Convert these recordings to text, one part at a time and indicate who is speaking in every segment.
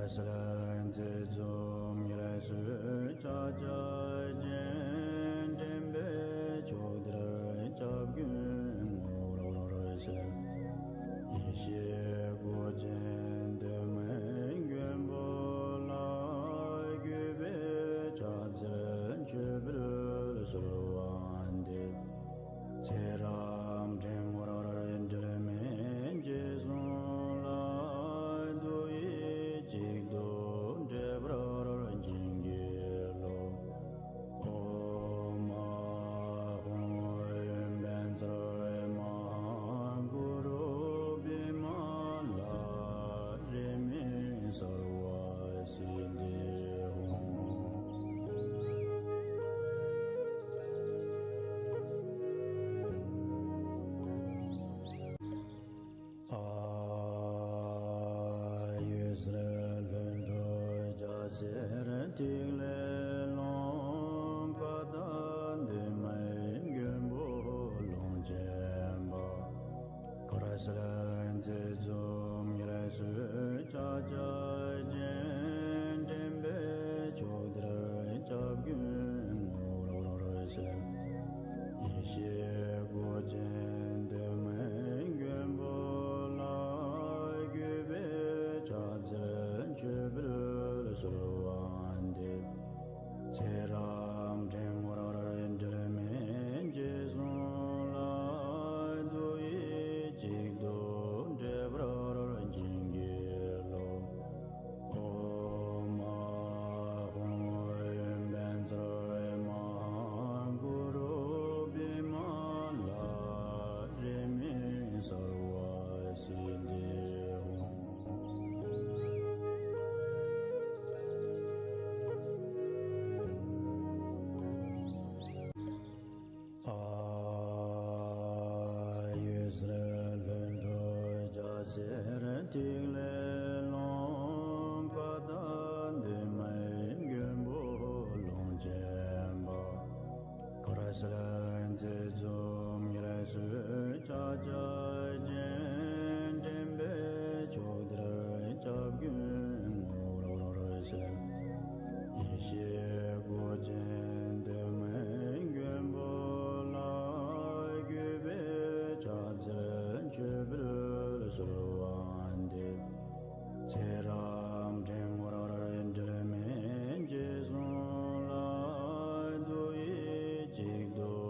Speaker 1: Tersar Düdjom Ngöndro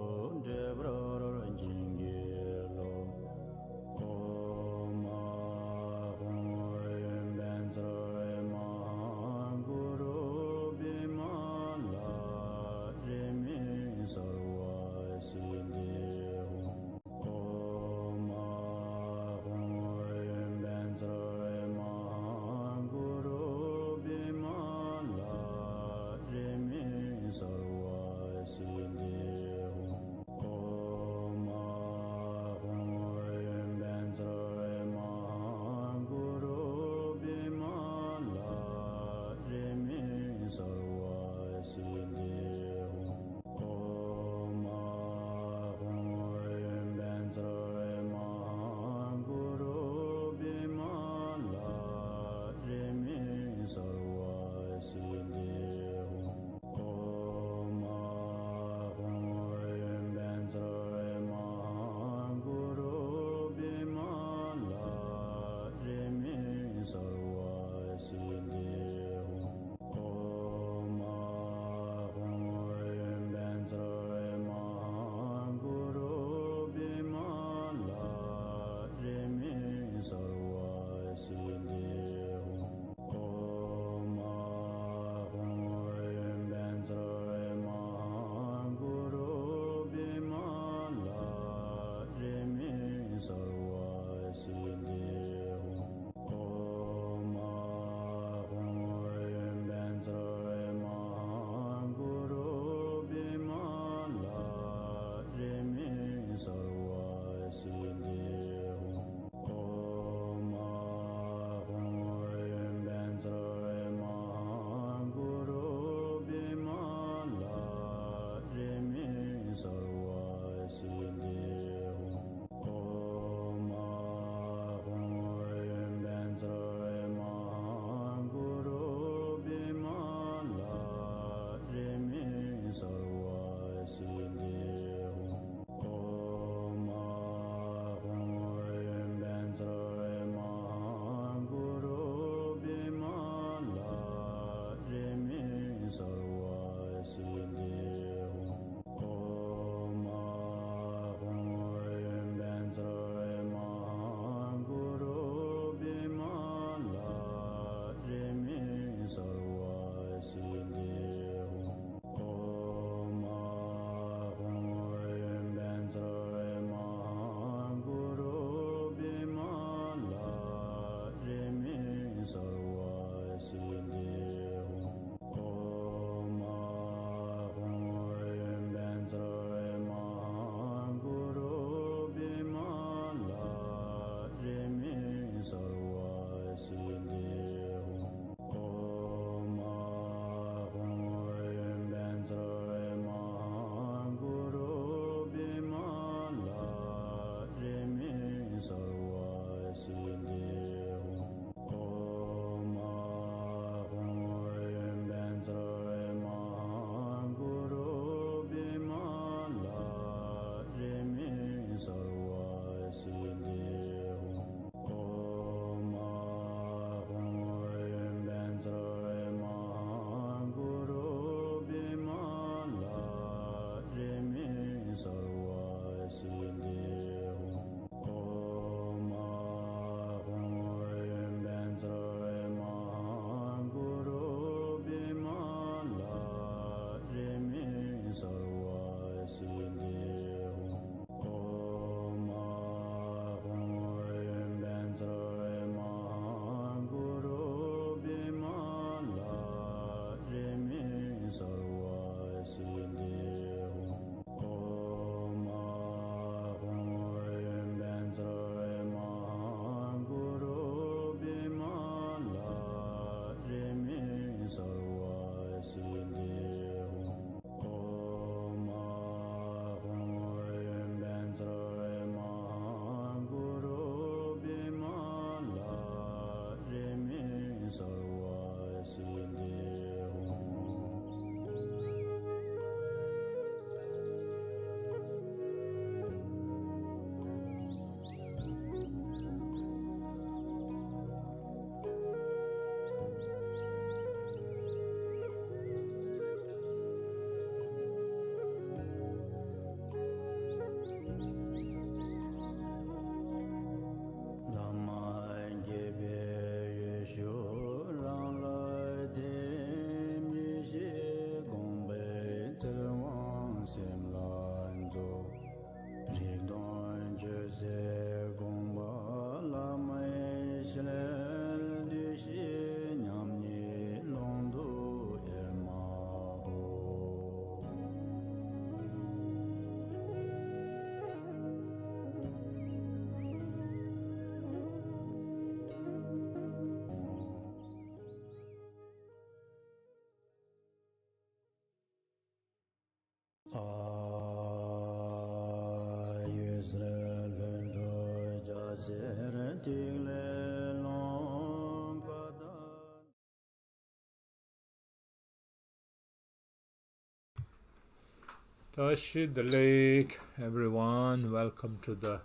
Speaker 2: Tashidalik, everyone, welcome to the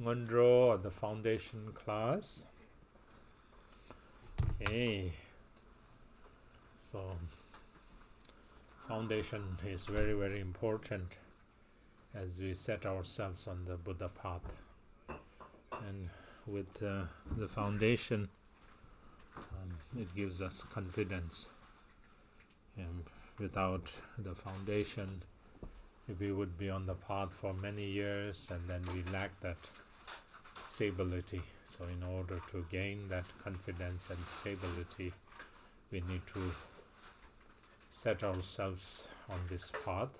Speaker 2: Ngondro or the foundation class. Okay, so foundation is very, very important as we set ourselves on the Buddha path. And with the foundation, it gives us confidence. And without the foundation, we would be on the path for many years and then we lack that stability. So in order to gain that confidence and stability, we need to set ourselves on this path,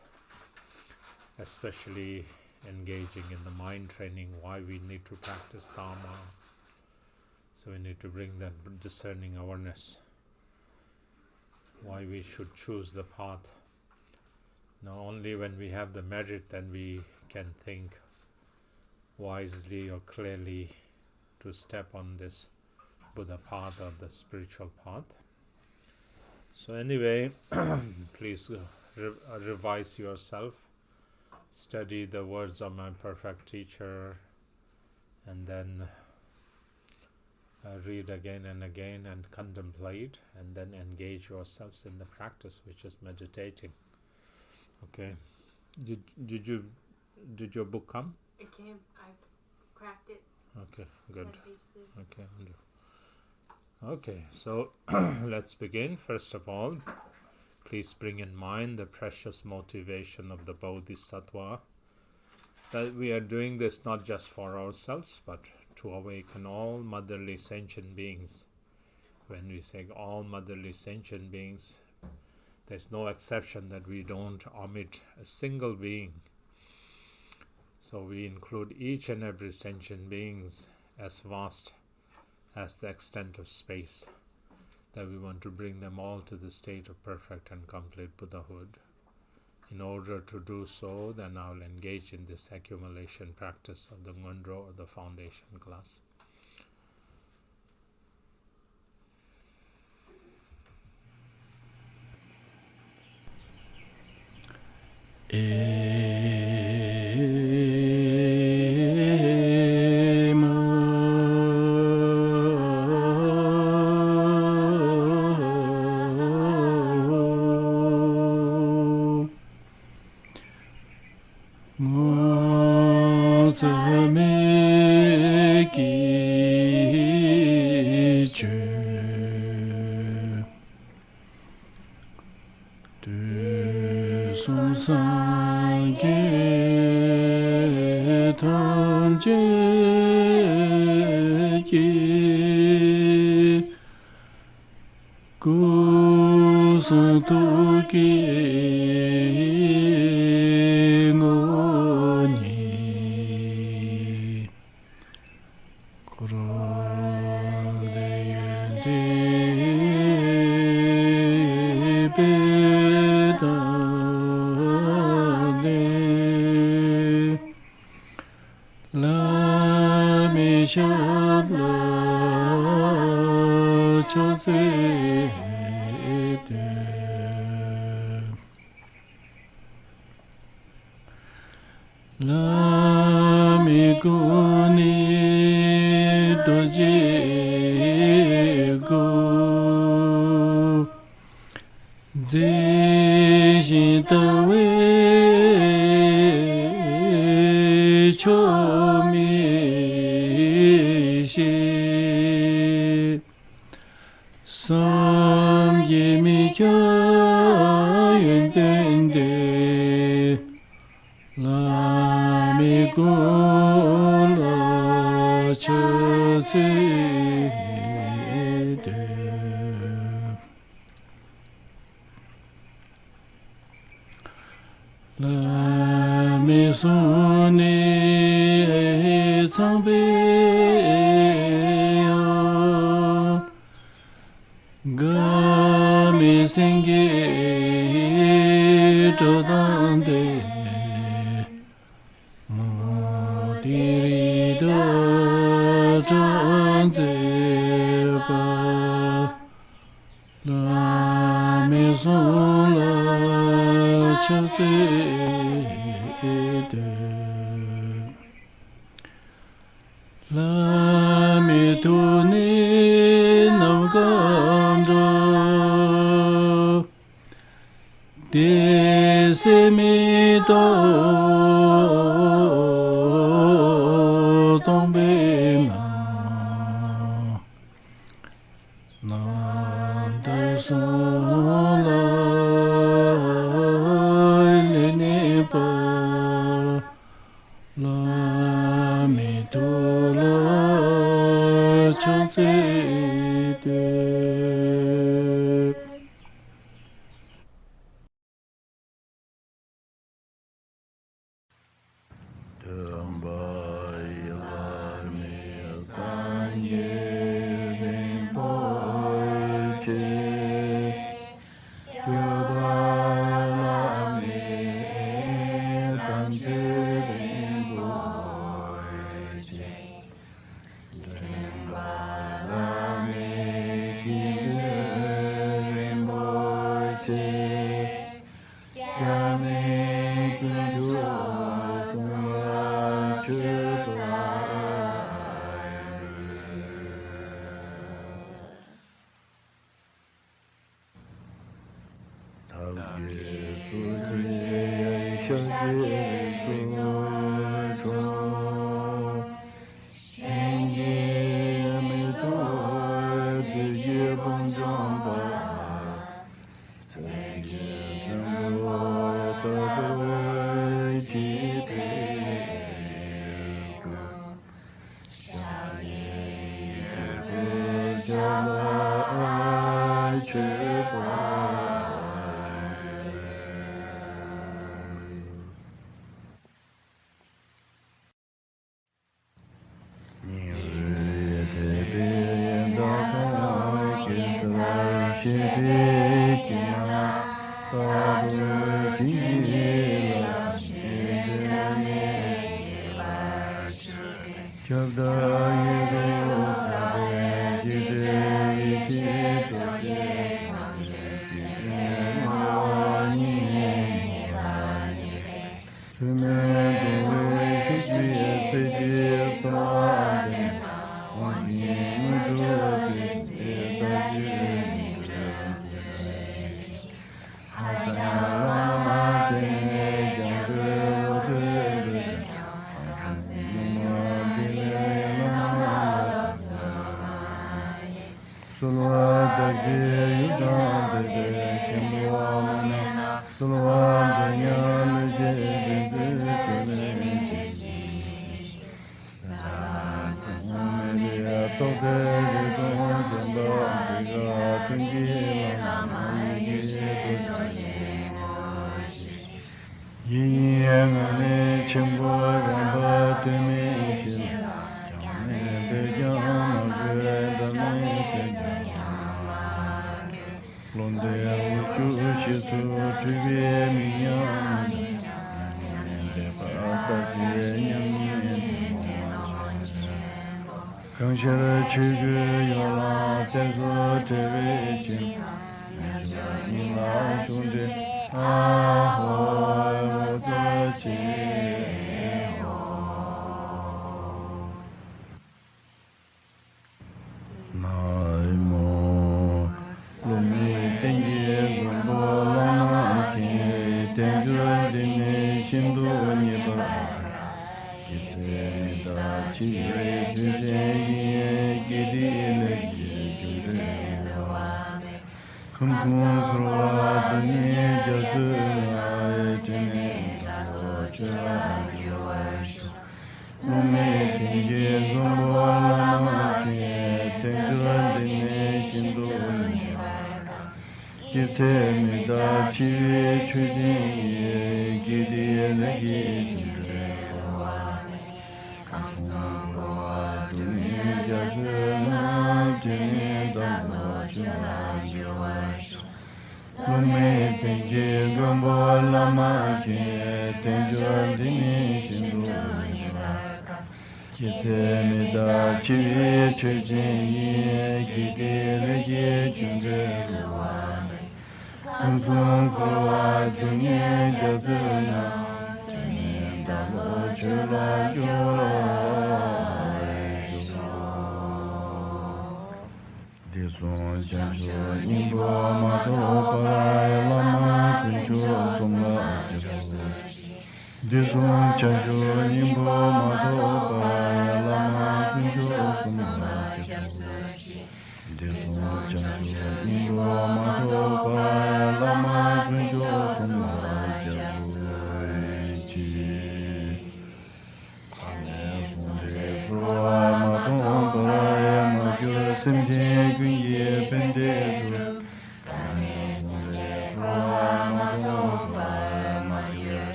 Speaker 2: especially engaging in the mind training, why we need to practice Dharma. So we need to bring that discerning awareness, why we should choose the path. Now only when we have the merit then we can think wisely or clearly to step on this Buddha path or the spiritual path. So anyway, please revise yourself, study the words of my perfect teacher, and then read again and again and contemplate, and then engage yourselves in the practice, which is meditating. Okay. Did your book come?
Speaker 3: It came. I cracked it.
Speaker 2: Okay, good. Okay, so let's begin. First of all, please bring in mind the precious motivation of the Bodhisattva, that we are doing this not just for ourselves, but to awaken all motherly sentient beings. When we say all motherly sentient beings, there's no exception that we don't omit a single being. So we include each and every sentient beings as vast as the extent of space, that we want to bring them all to the state of perfect and complete Buddhahood. In order to do so, then I'll engage in this accumulation practice of the Ngöndro or the foundation class.
Speaker 1: Gula Chase La Misuni Zambe Gami Singi Todande Modirida Janzeba La Maison La Chasede La Mituni Ngondro Desemido Tombena Nanda Sola Lenipa La Mitula Chasede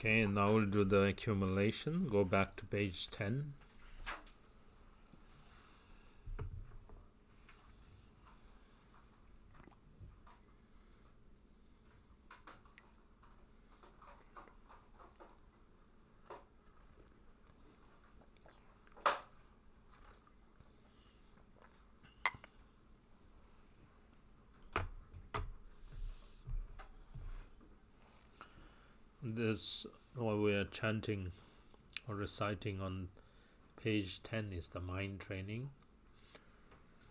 Speaker 2: Okay, now we'll do the accumulation. Go back to page 10. This, what we are chanting or reciting on page 10 is the mind training.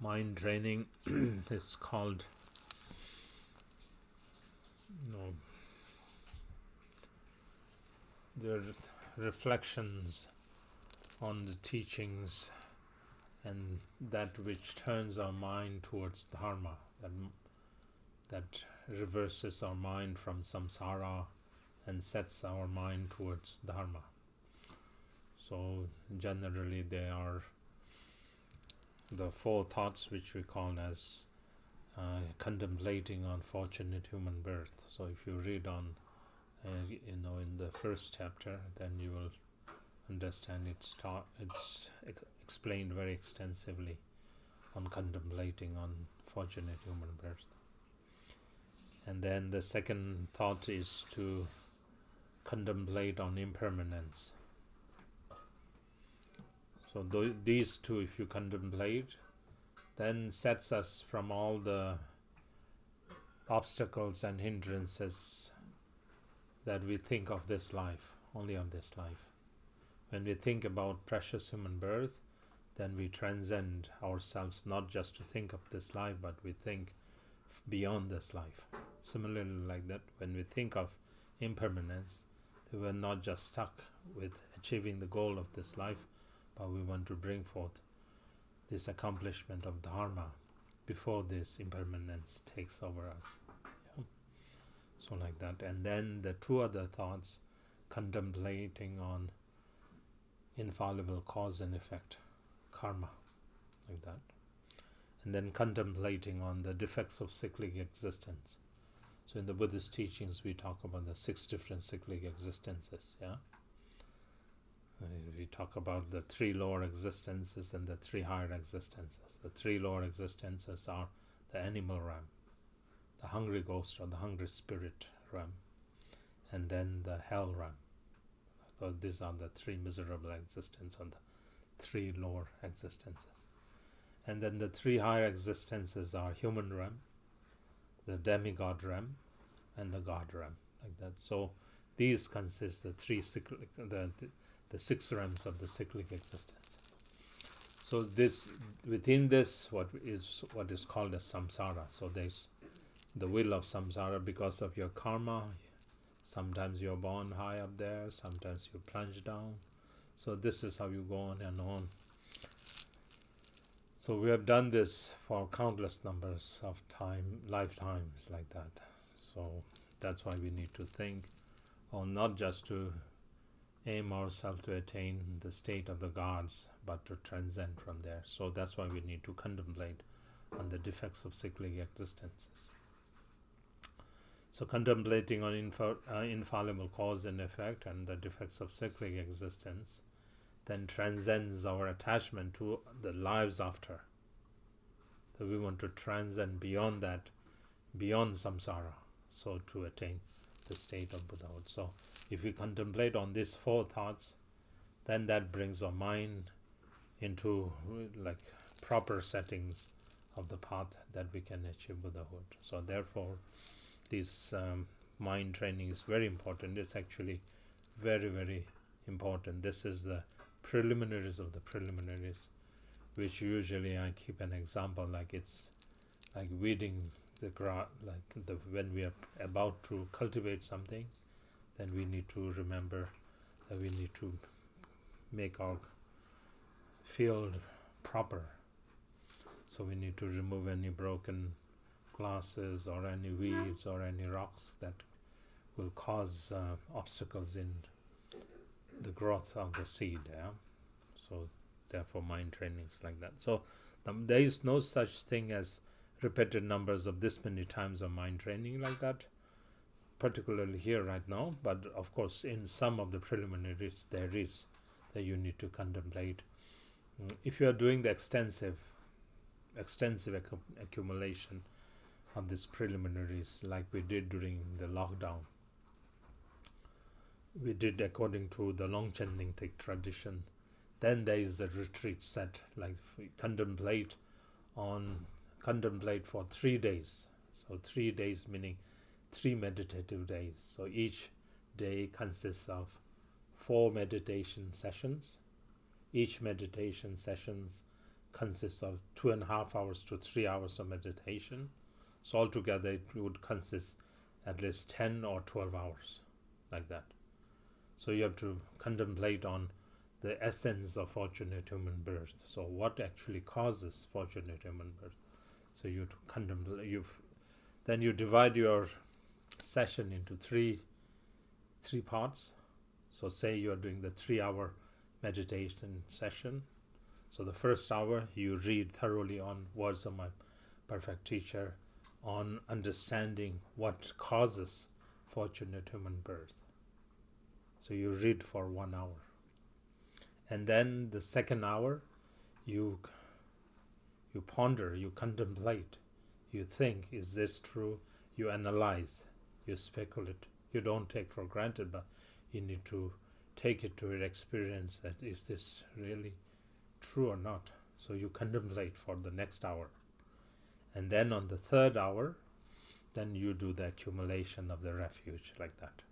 Speaker 2: Mind training is called the reflections on the teachings and that which turns our mind towards dharma, that reverses our mind from samsara and sets our mind towards dharma. So generally they are the four thoughts which we call as contemplating on fortunate human birth. So if you read on in the first chapter, then you will understand it's explained very extensively on contemplating on fortunate human birth. And then the second thought is to contemplate on impermanence. So these two, if you contemplate, then sets us from all the obstacles and hindrances that we think of this life, only of this life. When we think about precious human birth, then we transcend ourselves not just to think of this life, but we think beyond this life. Similarly, like that, when we think of impermanence, we are not just stuck with achieving the goal of this life, but we want to bring forth this accomplishment of dharma before this impermanence takes over us. Yeah. So like that. And then the two other thoughts, contemplating on infallible cause and effect, karma, like that. And then contemplating on the defects of cyclic existence. So in the Buddhist teachings, we talk about the 6 different cyclic existences. Yeah, we talk about the 3 lower existences and the 3 higher existences. The 3 lower existences are the animal realm, the hungry ghost or the hungry spirit realm, and then the hell realm. So these are the 3 miserable existences or the 3 lower existences. And then the 3 higher existences are human realm, the demigod realm, and the God realm, like that. So these consist the 3 cyclic, the 6 realms of the cyclic existence. So this, within this, what is called as samsara. So there's the wheel of samsara because of your karma. Sometimes you're born high up there, sometimes you plunge down. So this is how you go on and on. So we have done this for countless numbers of lifetimes like that. So that's why we need to think, or not just to aim ourselves to attain the state of the gods, but to transcend from there. So that's why we need to contemplate on the defects of cyclic existences. So contemplating on infallible cause and effect and the defects of cyclic existence then transcends our attachment to the lives after. So we want to transcend beyond that, beyond samsara, so to attain the state of Buddhahood. So if we contemplate on these 4 thoughts, then that brings our mind into like proper settings of the path that we can achieve Buddhahood. So therefore, this mind training is very important. It's actually very, very important. This is the preliminaries of the preliminaries, which usually I keep an example like it's like weeding the grass, like when we are about to cultivate something, then we need to remember that we need to make our field proper. So we need to remove any broken grasses or any weeds or any rocks that will cause obstacles in the growth of the seed. Yeah? So therefore mind training is like that. So there is no such thing as repeated numbers of this many times of mind training like that, particularly here right now, but of course in some of the preliminaries there is that you need to contemplate. If you are doing the extensive accumulation of these preliminaries like we did during the lockdown, we did according to the Longchen Nyingtik tradition, then there is a retreat set, like we contemplate for 3 days. So 3 days meaning 3 meditative days. So each day consists of 4 meditation sessions. Each meditation sessions consists of 2.5 hours to 3 hours of meditation. So altogether it would consist at least 10 or 12 hours like that. So you have to contemplate on the essence of fortunate human birth. So what actually causes fortunate human birth? So you contemplate. Then you divide your session into three parts. So say you are doing the 3-hour meditation session. So the first hour you read thoroughly on words of my perfect teacher on understanding what causes fortunate human birth. So you read for 1 hour. And then the second hour you ponder, you contemplate, you think, is this true? you analyze, you speculate. You don't take for granted, but you need to take it to your experience that is this really true or not. So you contemplate for the next hour. And then on the third hour, then you do the accumulation of the refuge like that.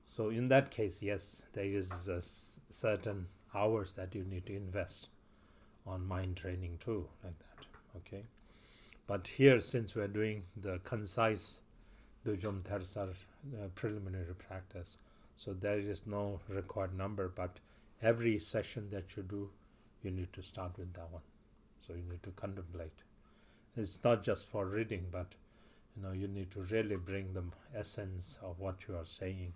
Speaker 2: So in that case, yes, there is certain hours that you need to invest on mind training too, like that. Okay. But here, since we're doing the concise Düdjom Tersar preliminary practice, so there is no required number, but every session that you do, you need to start with that one. So you need to contemplate. It's not just for reading, but you need to really bring the essence of what you are saying.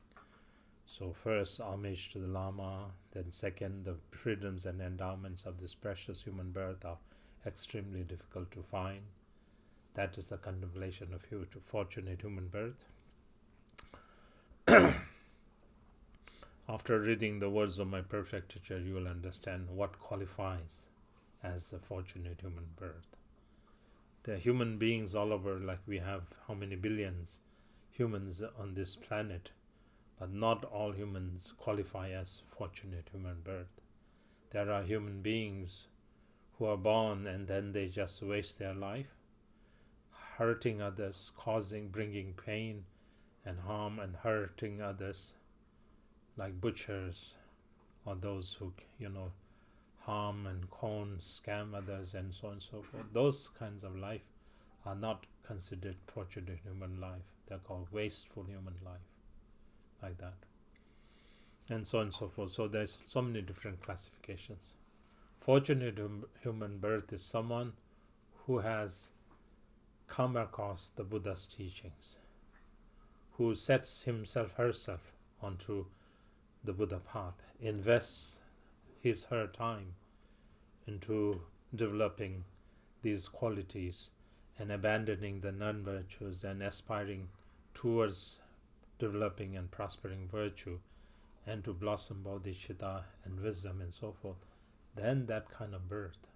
Speaker 2: So first, homage to the Lama. Then second, the freedoms and endowments of this precious human birth are extremely difficult to find. That is the contemplation of fortunate human birth. After reading the words of my perfect teacher, you will understand what qualifies as a fortunate human birth. The human beings all over, like we have how many billions humans on this planet, but not all humans qualify as fortunate human birth. There are human beings who are born and then they just waste their life, hurting others, bringing pain and harm and hurting others, like butchers or those who, harm and scam others and so on and so forth. Those kinds of life are not considered fortunate human life. They're called wasteful human life, like that. And so on and so forth. So there's so many different classifications. Fortunate human birth is someone who has come across the Buddha's teachings, who sets herself onto the Buddha path, invests her time into developing these qualities and abandoning the non-virtues and aspiring towards developing and prospering virtue and to blossom bodhicitta and wisdom and so forth, then that kind of birth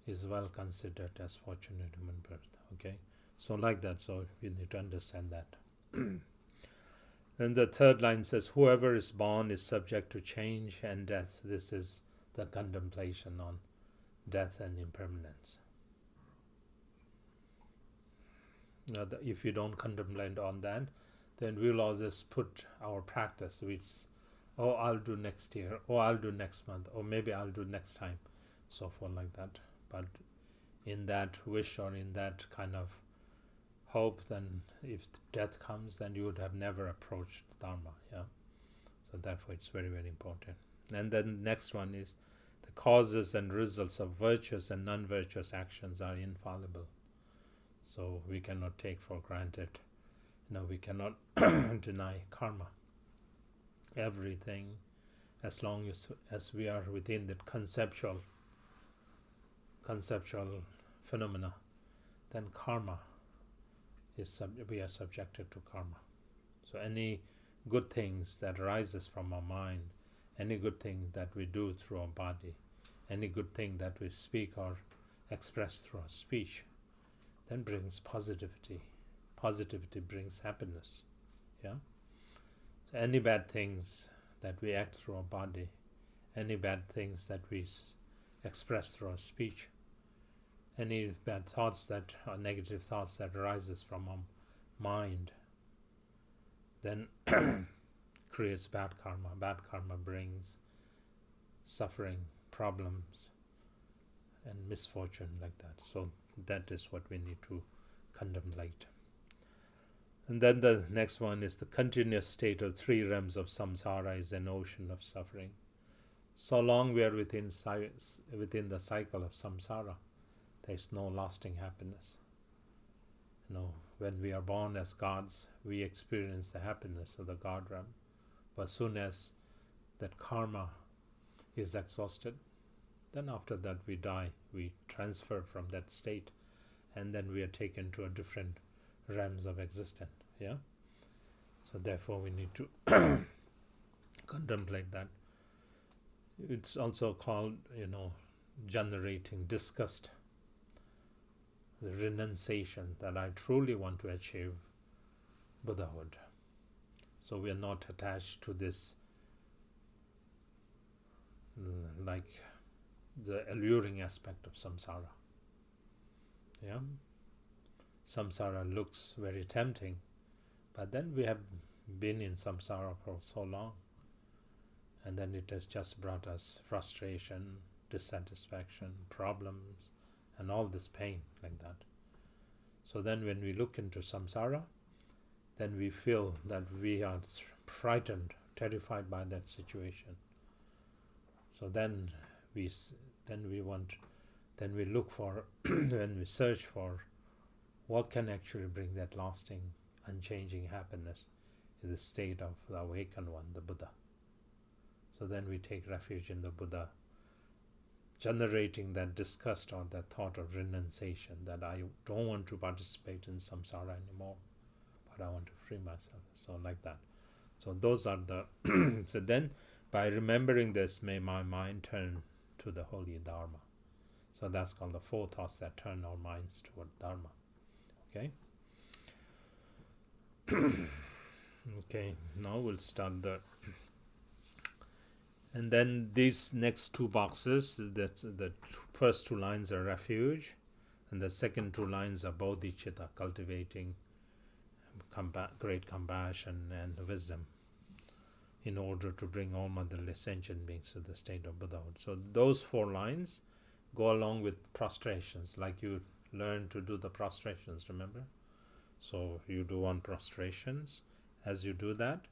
Speaker 2: is well considered as fortunate human birth. Okay, so like that, so you need to understand that. Then the third line says, whoever is born is subject to change and death. This is the contemplation on death and impermanence. If you don't contemplate on that, then we'll always put our practice, which, I'll do next year, or I'll do next month, or maybe I'll do next time, so forth like that. But in that wish or in that kind of hope, then if death comes, then you would have never approached Dharma. Yeah. So therefore it's very, very important. And then next one is the causes and results of virtuous and non-virtuous actions are infallible. So we cannot take for granted, we cannot deny karma. Everything, as long as we are within that conceptual phenomena, then karma we are subjected to karma. So any good things that arises from our mind, any good thing that we do through our body, any good thing that we speak or express through our speech, then brings positivity. Positivity brings happiness. Yeah. So any bad things that we act through our body, any bad things that we express through our speech, any bad thoughts or negative thoughts that arises from our mind, then creates bad karma. Bad karma brings suffering, problems, and misfortune like that. So that is what we need to contemplate. And then the next one is the continuous state of three realms of samsara is an ocean of suffering. So long we are within the cycle of samsara, there is no lasting happiness. When we are born as gods, we experience the happiness of the God realm. But as soon as that karma is exhausted, then after that we die, we transfer from that state, and then we are taken to a different realms of existence. Yeah. So therefore we need to contemplate that. It's also called, generating disgust. the renunciation, that I truly want to achieve Buddhahood. So we are not attached to this like the alluring aspect of samsara. Yeah, samsara looks very tempting, but then we have been in samsara for so long, and then it has just brought us frustration, dissatisfaction, problems, and all this pain like that. So then when we look into samsara, then we feel that we are frightened, terrified by that situation. So then we look for when we search for what can actually bring that lasting, unchanging happiness in the state of the awakened one, the Buddha. So then we take refuge in the Buddha, generating that disgust or that thought of renunciation, that I don't want to participate in samsara anymore, but I want to free myself. So like that. So those are the so then by remembering this, may my mind turn to the holy Dharma. So that's called the four thoughts that turn our minds toward Dharma. Okay. Okay, now we'll start the and then these next two boxes, that the first two lines are refuge, and the second two lines are bodhicitta, cultivating great compassion and wisdom in order to bring all motherly sentient beings to the state of Buddhahood. So those four lines go along with prostrations, like you learn to do the prostrations, remember? So you do one prostrations. As you do that,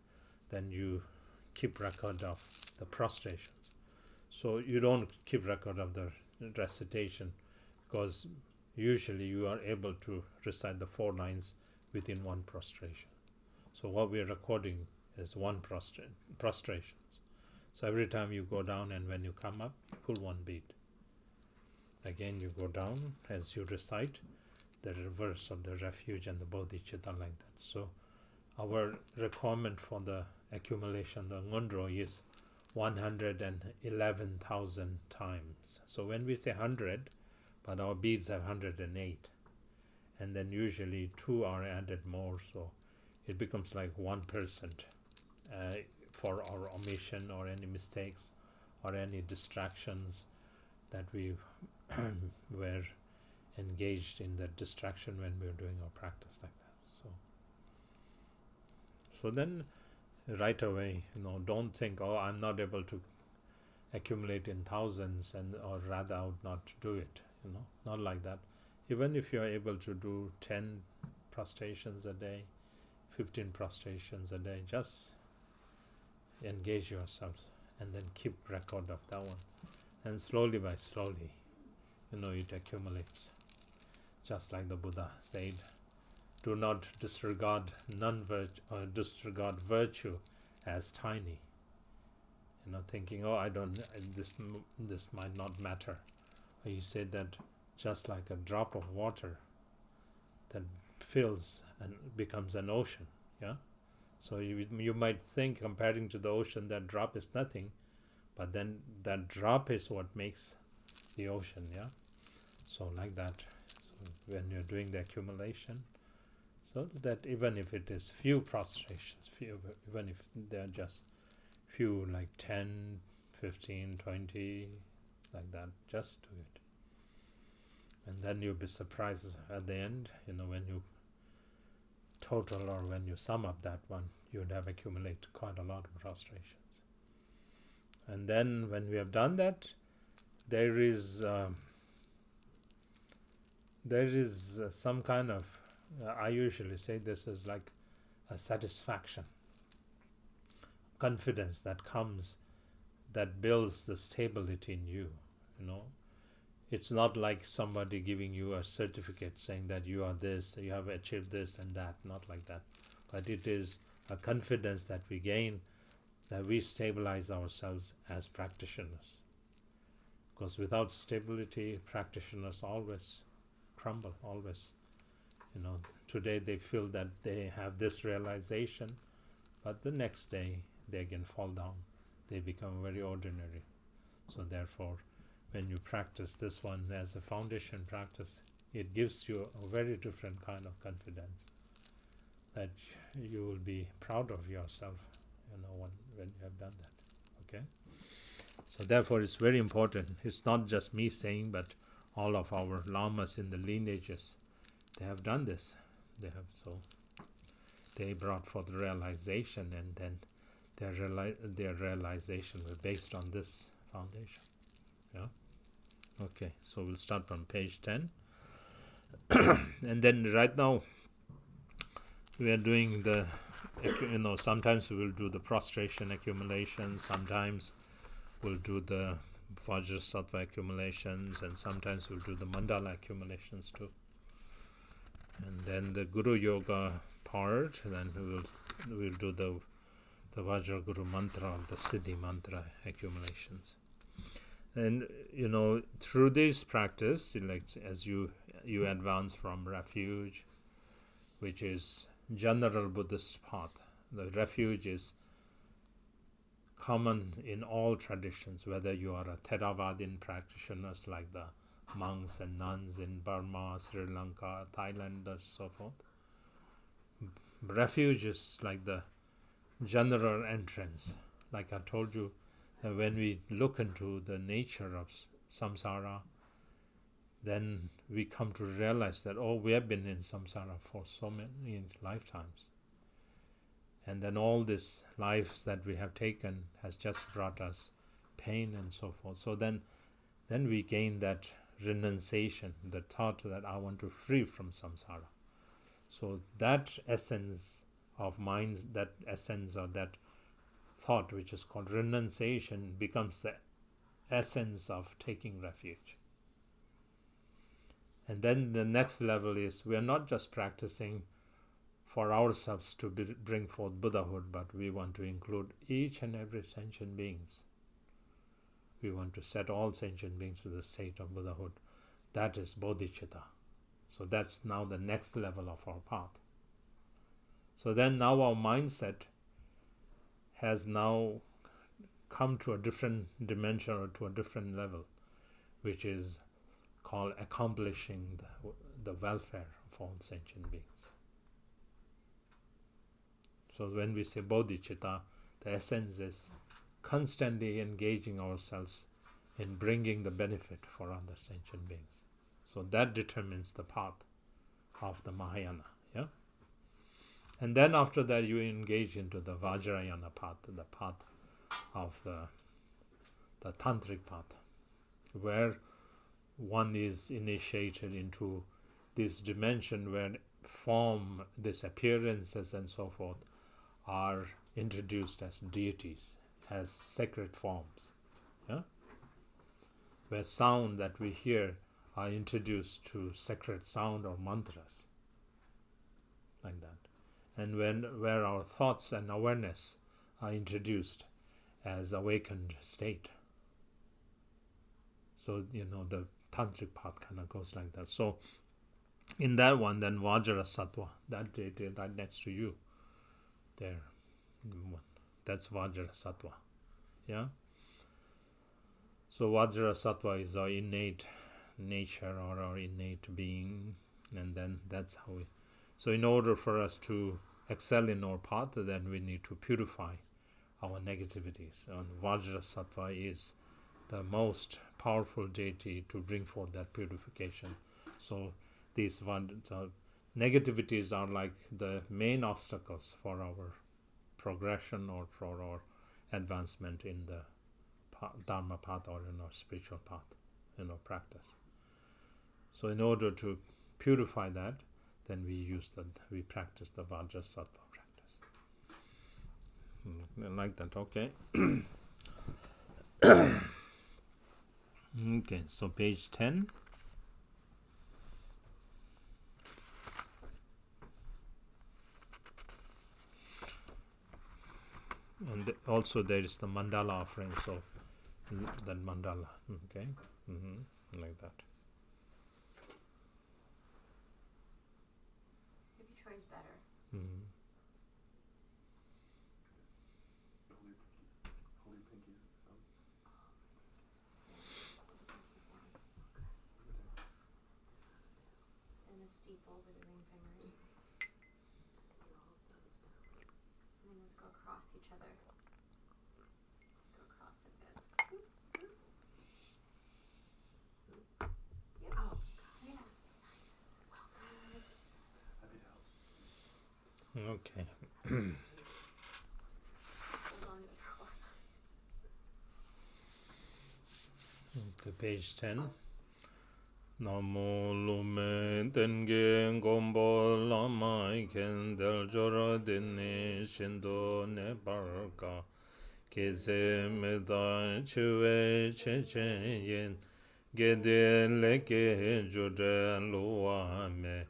Speaker 2: then you keep record of the prostrations. So you don't keep record of the recitation, because usually you are able to recite the four lines within one prostration. So what we are recording is one prostrations. So every time you go down and when you come up, you pull one beat. Again you go down as you recite the reverse of the refuge and the bodhicitta like that. So our requirement for the accumulation, the Ngondro, is 111,000 times. So when we say 100, but our beads have 108, and then usually 2 are added more, so it becomes like 1% for our omission or any mistakes or any distractions that we were engaged in that distraction when we were doing our practice like that. So then right away, don't think, oh, I'm not able to accumulate in thousands, and or rather I would not do it, not like that. Even if you're able to do 10 prostrations a day, 15 prostrations a day, just engage yourself and then keep record of that one. And slowly by slowly, it accumulates. Just like the Buddha said, do not disregard disregard virtue as tiny. Thinking, oh, this might not matter. He said that just like a drop of water that fills and becomes an ocean. Yeah. So you might think, comparing to the ocean, that drop is nothing, but then that drop is what makes the ocean. Yeah. So like that. So when you're doing the accumulation, so that even if it is few prostrations, even if they're just few, like 10, 15, 20, like that, just do it. And then you'll be surprised at the end, when you total or when you sum up that one, you would have accumulated quite a lot of prostrations. And then when we have done that, there is some kind of, I usually say this is like a satisfaction, confidence that comes, that builds the stability in you. It's not like somebody giving you a certificate saying that you are this, you have achieved this and that, not like that. But it is a confidence that we gain, that we stabilize ourselves as practitioners. Because without stability, practitioners always crumble, always. Today they feel that they have this realization, but the next day they again fall down. They become very ordinary. So therefore, when you practice this one as a foundation practice, it gives you a very different kind of confidence that you will be proud of yourself, when you have done that. Okay, so therefore it's very important. It's not just me saying, but all of our lamas in the lineages, they have done this. They brought forth realization, and then their realization was based on this foundation. Yeah. Okay, so we'll start from page 10. And then right now we are doing the, sometimes we will do the prostration accumulation, sometimes we'll do the Vajrasattva accumulations, and sometimes we'll do the mandala accumulations too. And then the Guru Yoga part, then we'll do the Vajra Guru mantra, the Siddhi mantra accumulations. And through this practice, like as you advance from refuge, which is general Buddhist path. The refuge is common in all traditions, whether you are a Theravadin practitioners like the monks and nuns in Burma, Sri Lanka, Thailand, and so forth. Refuge is like the general entrance. Like I told you, that when we look into the nature of samsara, then we come to realize that, we have been in samsara for so many lifetimes. And then all these lives that we have taken has just brought us pain and so forth. So then we gain that renunciation, the thought that I want to free from samsara. So that essence of mind, that essence or that thought which is called renunciation becomes the essence of taking refuge. And then the next level is we are not just practicing for ourselves to bring forth Buddhahood, but we want to include each and every sentient beings. We want to set all sentient beings to the state of Buddhahood. That is bodhicitta. So that's now the next level of our path. So then now our mindset has now come to a different dimension or to a different level, which is called accomplishing the welfare of all sentient beings. So when we say bodhicitta, the essence is constantly engaging ourselves in bringing the benefit for other sentient beings. So that determines the path of the Mahayana. Yeah. And then after that you engage into the Vajrayana path, the path of the tantric path, where one is initiated into this dimension where form, these appearances and so forth are introduced as deities, as sacred forms. Yeah? Where sound that we hear are introduced to sacred sound or mantras, like that. And where our thoughts and awareness are introduced as awakened state. So, the tantric path kind of goes like that. So, in that one, then Vajrasattva, that deity right next to you, there, that's Vajrasattva. Yeah? So, Vajrasattva is our innate nature or our innate being, and then that's how we. So in order for us to excel in our path, then we need to purify our negativities. And Vajrasattva is the most powerful deity to bring forth that purification. So these negativities are like the main obstacles for our progression or for our advancement in the Dharma path or in our spiritual path, practice. So in order to purify that, then we practice the Vajrasattva practice. Like that, okay. Okay, so page 10. And also there is the mandala offering, so that mandala, okay, like that.
Speaker 3: Maybe Troy's better.
Speaker 4: Holy pinky thumb.
Speaker 3: steeple with the ring fingers. And then just go across each other. Go across like this. Yeah. Oh, yes. Nice. Welcome.
Speaker 4: Happy to help.
Speaker 2: Okay.
Speaker 3: Hold on to the power.
Speaker 2: To page 10. Namo lume tenge gombo lama iken del jora dini shindo ne barka kese meda chewe cheche yen gede leke jure luwa me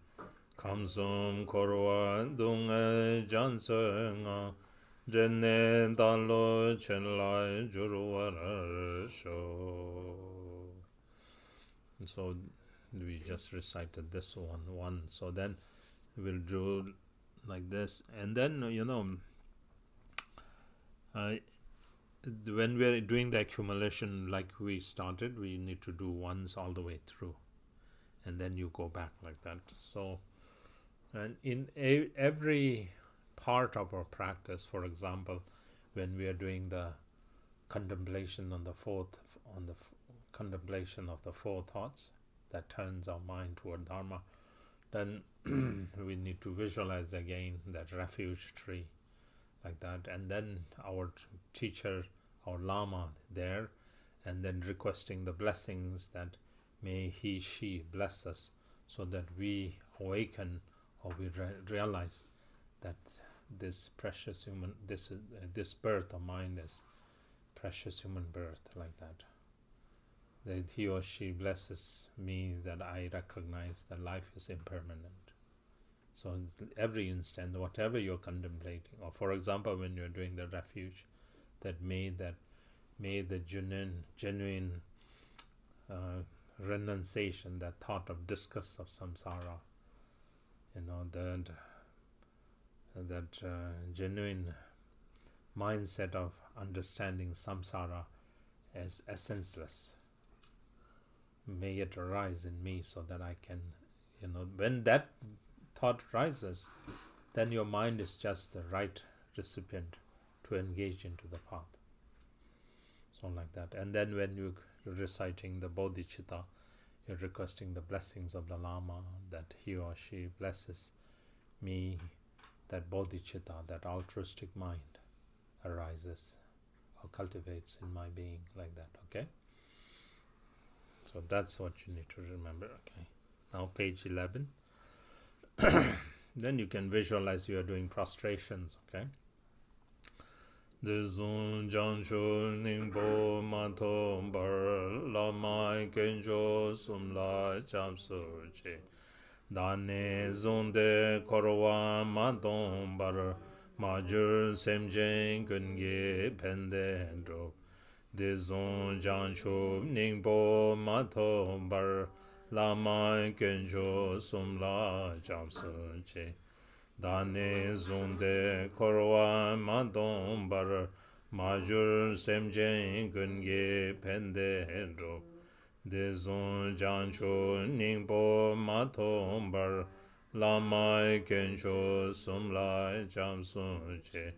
Speaker 2: kamsum korwa dunga jansa nga jene dalo chenla juruwa sho. So we just recited this one. So then we'll do like this, and then when we're doing the accumulation like we started, we need to do ones all the way through, and then you go back like that. So, and in every part of our practice, for example, when we are doing the contemplation on the contemplation of the four thoughts that turns our mind toward Dharma, then we need to visualize again that refuge tree like that, and then our teacher, our Lama there, and then requesting the blessings that may he, she bless us so that we awaken or we realize that this precious human, this birth of mine is precious human birth like that. That he or she blesses me, that I recognize that life is impermanent. So every instant, whatever you're contemplating, or for example, when you're doing the refuge, that may the genuine renunciation, that thought of disgust of samsara, that genuine mindset of understanding samsara as essenceless, may it arise in me so that I can, when that thought rises, then your mind is just the right recipient to engage into the path. So like that. And then when you're reciting the bodhicitta, you're requesting the blessings of the Lama, that he or she blesses me, that bodhicitta, that altruistic mind arises or cultivates in my being like that. Okay? So that's what you need to remember. Okay. Now page 11. Then you can visualize you are doing prostrations. Okay. Düdjom janshu ningbo mato bar lama genjo sumla chamsu che dane zonde korwa maton bar majur semjen gunge pendendro. Düdjom janshu ningbo mato bar lama genjo sumla chamsu che dane zonde korwa madon bar majur semjen gunge pende ro de zon jancho ningbo maton bar lama genjo sumla jamsun che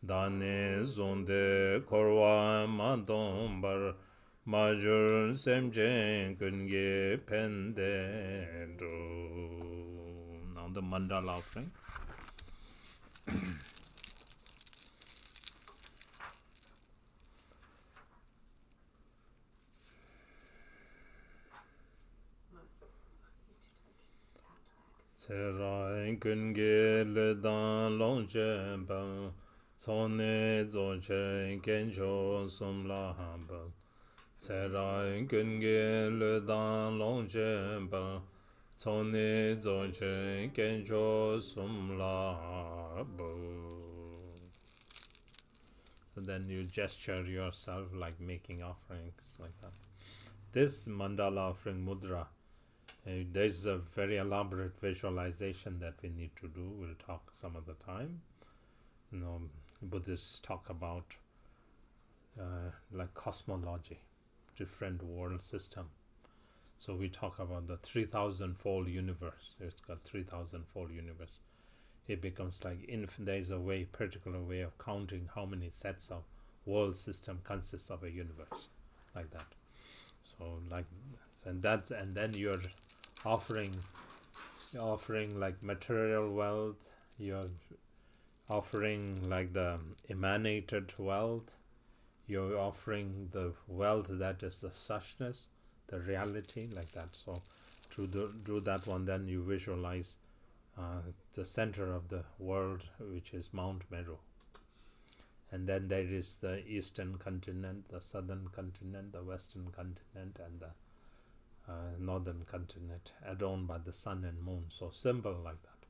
Speaker 2: dane zonde korwa madon bar majur semjen gunge pende ro. Now the mandala offering. Tersar gunge le dan long jebel, tsone zoche genjo sumla hambel. Tersar gunge le dan long jebel, tsone zoche genjo sumla bo. So then you gesture yourself like making offerings like that. This mandala offering mudra, there's a very elaborate visualization that we need to do. We'll talk some other time. Buddhists talk about like cosmology, different world system. So we talk about the 3,000-fold universe. It's got 3,000-fold universe. It becomes like there is a way, particular way of counting how many sets of world system consists of a universe, like that. So like, and then you're offering like material wealth. You're offering like the emanated wealth. You're offering the wealth that is the suchness, the reality, like that. So to do that one, then you visualize the center of the world, which is Mount Meru. And then there is the eastern continent, the southern continent, the western continent, and the northern continent, adorned by the sun and moon. So simple like that.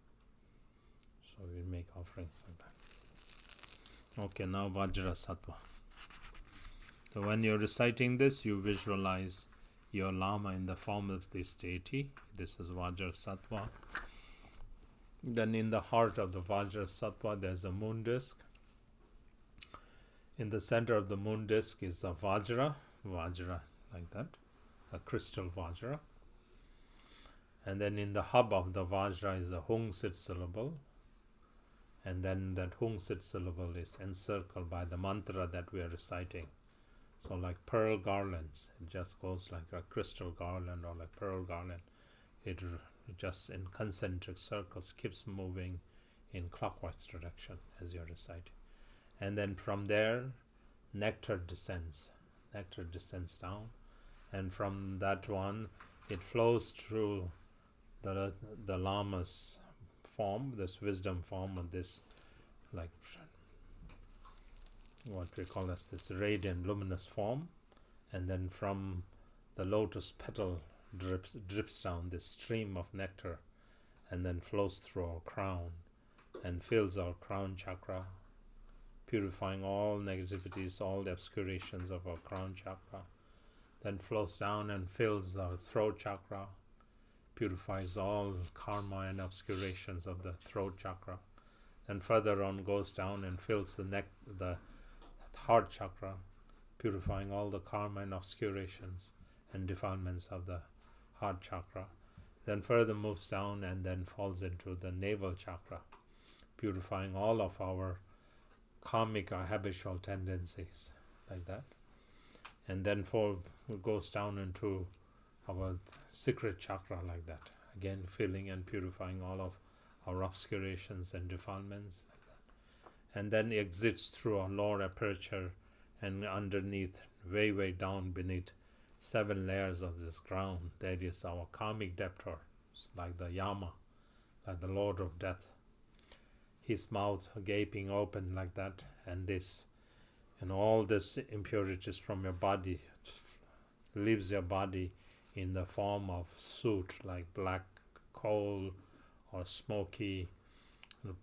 Speaker 2: So we make offerings like that. Okay, now Vajra Sattva. So when you're reciting this, you visualize your Lama in the form of this deity. This is Vajra Sattva. Then in the heart of the Vajra Sattva, there's a moon disk. In the center of the moon disk is a Vajra like that, a crystal Vajra. And then in the hub of the Vajra is a Hung Sit syllable. And then that Hung Sit syllable is encircled by the mantra that we are reciting. So like pearl garlands, it just goes like a crystal garland or like pearl garland. It just in concentric circles keeps moving in clockwise direction as you're reciting. And then from there, nectar descends down. And from that one, it flows through the Lama's form, this wisdom form, of this like what we call as this radiant luminous form, and then from the lotus petal drips down this stream of nectar, and then flows through our crown and fills our crown chakra, purifying all negativities, all the obscurations of our crown chakra. Then flows down and fills our throat chakra, purifies all karma and obscurations of the throat chakra. Then further on goes down and fills the heart chakra, purifying all the karma and obscurations and defilements of the heart chakra. Then further moves down and then falls into the navel chakra, purifying all of our karmic or habitual tendencies, like that. And then goes down into our secret chakra, like that, again filling and purifying all of our obscurations and defilements, like that. And then exits through our lower aperture, and underneath, way down beneath 7 layers of this ground, there is our karmic debtor, like the Yama, like the Lord of Death. His mouth gaping open like that, and all this impurities from your body leaves your body in the form of soot, like black coal or smoky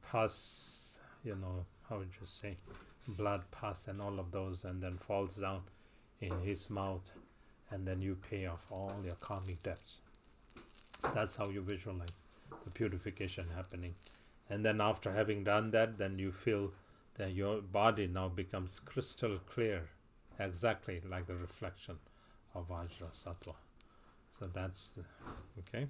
Speaker 2: pus, how would you say, blood, pus, and all of those, and then falls down in his mouth, and then you pay off all your karmic debts. That's how you visualize the purification happening. And then after having done that, then you feel that your body now becomes crystal clear, exactly like the reflection of Vajra Sattva. So that's okay.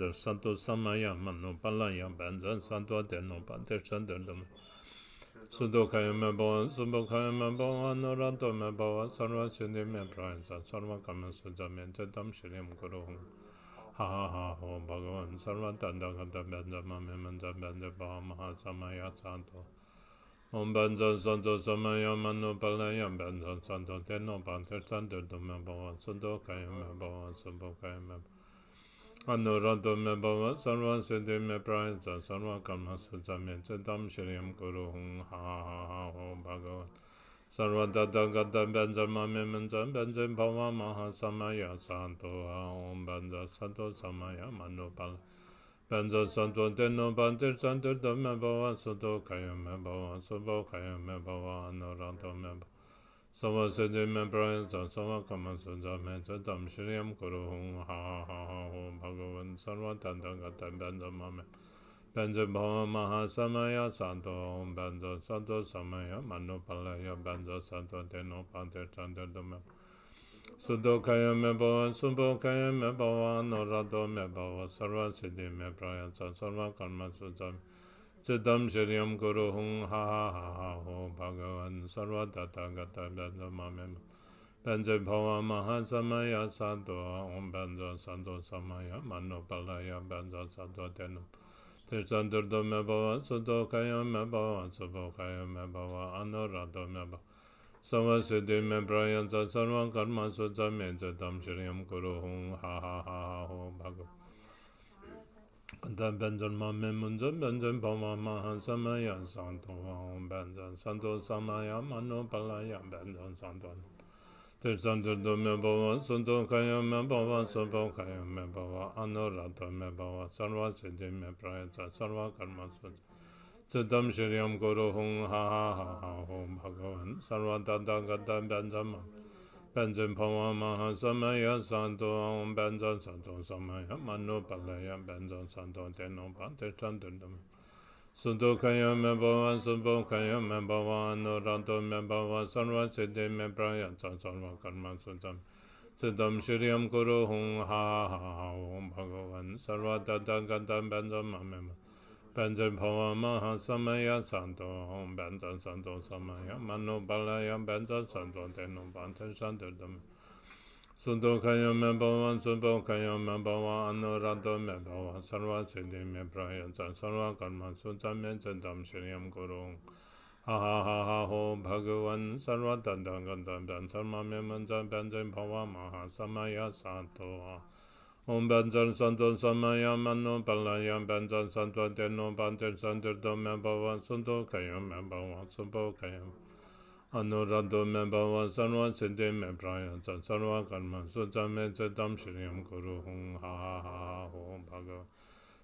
Speaker 2: Benzer Santo Samaya Mano Palaya Benzer Santo Deno Panter Chanderdam Sudokaya Mebo Subokaya Mebo Anorato Mebo Sarva Sindi Mebrayan Sarva Kama Sujamen Tetam Shirim Guru Ha ha ha ho Bhagavan Sarva Tanda Gata Benza Mame Manza Benza Baha Maha Samaya Santo Om Benza Santo Samaya Mano Palaya Benza Santo Deno Panter Chanderdam Mebo Sudokaya Mebo Subokaya Mebo Anurado me bhava sarva siddhi me prayasa sarva karma sujame chitam shriam guru hum ha ha ha ho bhagavan sarva dada gata benjama me menja benja bhava maha samaya santo om benja santo samaya manupala benja santo deno bantir santir me bhava sudo kaya me bhava subho kaya me bhava anurado me bhava Sava siddhi me prayasa sava kama sujame chitam shriam guru hum ha ha ha ho bhagavan sarva tanda gata benjama me benja bhava maha samaya santo om benja santo samaya manupalaya benja santo deno pantir chandir me sudo kaya me bhava subho kaya me bhava anurado me bhava sarva siddhi me prayasa sarva karma sujame Chitam Shriam Guru Hung Ha Ha Ha Ha Ho Bhagavan Sarva Tata Gata Benja Mame Benja Bhava Maha Samaya Santo Om Benja Santo Samaya Mano Palaya Benja Santo Teno Tirsantur Do Me Bhava Sudo Kaya Me Bhava Subho Kaya Me Bhava Anurado Me Bhava Sava Siddhi Me Prayansa Sarva Karma Sutta Me Chitam Shriam Guru Hung Ha Ha Ha Ha Ho Bhagavan Dan Benjan Mame Munjan Benjan Bhava Maha Samaya Santo Om Benjan Santo Samaya Mano Palaya Benjan Santo Tirsantur Do Me Bhava Santo Kaya Me Bhava Subho Kaya Me Bhava Anurata Me Bhava Sarva Siddhi Me Prayasa Sarva Karma Sutta Chitam Shriam Guru Hung Ha Ha Ha Ha Om Bhagavan Sarva Tata Gata Benjama Benjan Bhava Maha Samaya Santo Om Benjan Santo Samaya Mano Palaya Benjan Santo Teno Pantir Chanderdam Sudo Kaya Me Bhava Subho Kaya Me Bhava Anurato Me Bhava Sarva Siddhi Me Prayasa Sarva Karma Sujam Chitam Shriam Guru Hung Ha Ha Ha Om Bhagavan Sarva Tata Gata Benjama Me Benjan Bhava Maha Samaya Santo Om Benjan Santo Samaya Mano Palaya Benjan Santo Teno Pantir Chanderdam Sudo Kaya Me Bhava Subho Kaya Me Bhava Anurato Me Bhava Sarva Siddhi Me Prayasa Sarva Karma Sujame Chitam Shriam Guru Ha Ha Ha Ha Ho Bhagavan Sarva Tanda Gata Benjan Mame Manja Benjan Bhava Maha Samaya Santo Om Benjan Santo Samaya Mano Palaya Benjan Santo Teno Pantir Chandir Me Bhava Sudo Kaya Me Bhava Subho Kaya Anurado Me Bhava Sarva Siddhi Me Prayasa Sarva Karma Sujame Chitam Shriam Guru Hung Ha Ha Ha Ha Ho Bhagavan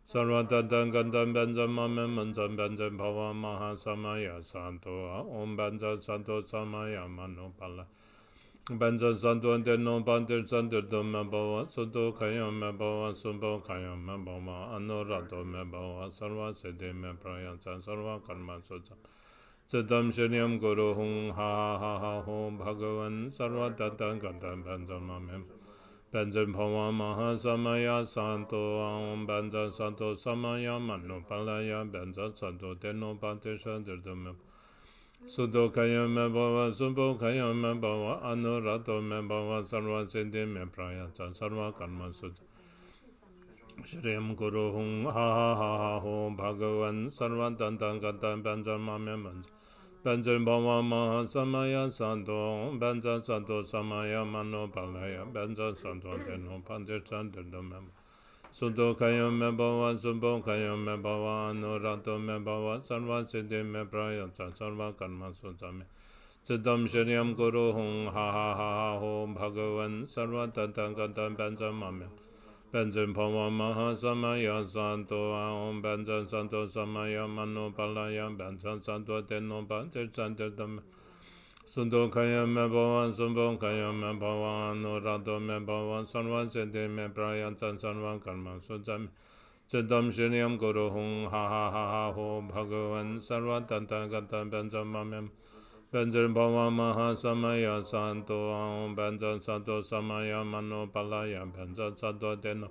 Speaker 2: Sarva Tata Gata Benjan Mame Manjan Benjan Bhava Maha Samaya Santo Om Benjan Santo Samaya Mano Palaya Benjan Santo Deno Pantir Chandir Me Bhava Sudo Kaya Me Bhava Subho Kaya Me Bhava Anurado Me Bhava Sarva Siddhi Me Prayasa Sarva Karma Sutta Chitam Shriam Guru Hung Ha Ha Ha Ho Bhagavan Sarva Tata Gata Benjan Mame Benjan Bhava Maha Samaya Santo Om Benjan Santo Samaya Mano Palaya Benjan Santo Deno Pantir Chandir Me Sudo Kaya Me Bhava Subho Kaya Me Bhava Anurato Me Bhava Sarva Siddhi Me Prayasa Sarva Karma Sutta Shriam Guru Hung Ha Ha Ha Ha Ho Bhagavan Sarva Tanta Gata Benjan Mame Manja Benjan Bhava Maha Samaya Santo Benjan Santo Samaya Mano Palaya Benjan Santo Deno Pantir Chandir Me Sudo Kaya Me Bhava Subho Kaya Me Bhava Anurato Me Bhava Sarva Siddhi Me Prayasa Sarva Karma Sujame Chitam Shriam Guru Hung Ha Ha Ha Ha Ho Bhagavan Sarva Tata Gata Benjan Mame Benjan Bhava Maha Samaya Santo Om Benjan Santo Samaya Mano Palaya Benjan Santo Teno Pantir Chandir Me Sudo Kaya Me Bhava Subho Kaya Me Bhava Anurato Me Bhava Sarva Siddhi Me Prayasa Sarva Karma Sujame Chitam Shriam Guru Hung Ha Ha Ha Ha Ho Bhagavan Sarva Tata Gata Benjan Mame Benjan Bhava Maha Samaya Santo Om Benjan Santo Samaya Mano Palaya Benjan Santo Teno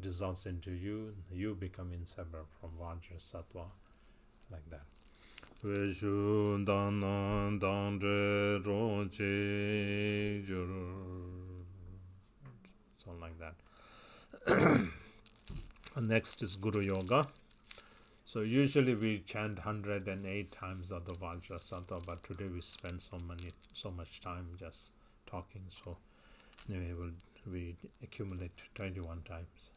Speaker 2: dissolves into you, you become inseparable from Vajra Sattva, like that. Vishu Dana Dandre Roje Juru. So like that. Next is Guru Yoga. So usually we chant 108 times of the Vajra Sattva, but today we spend so much time just talking. So anyway, we accumulate 21 times,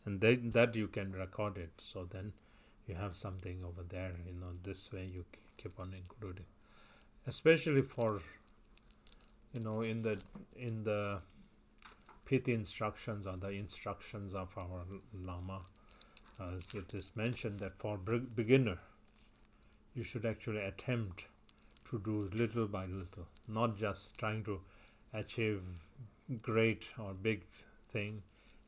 Speaker 2: and that you can record it. So then you have something over there. This way you keep on including, especially for in the Piti instructions or the instructions of our Lama. As it is mentioned that for beginner, you should actually attempt to do little by little, not just trying to achieve great or big thing,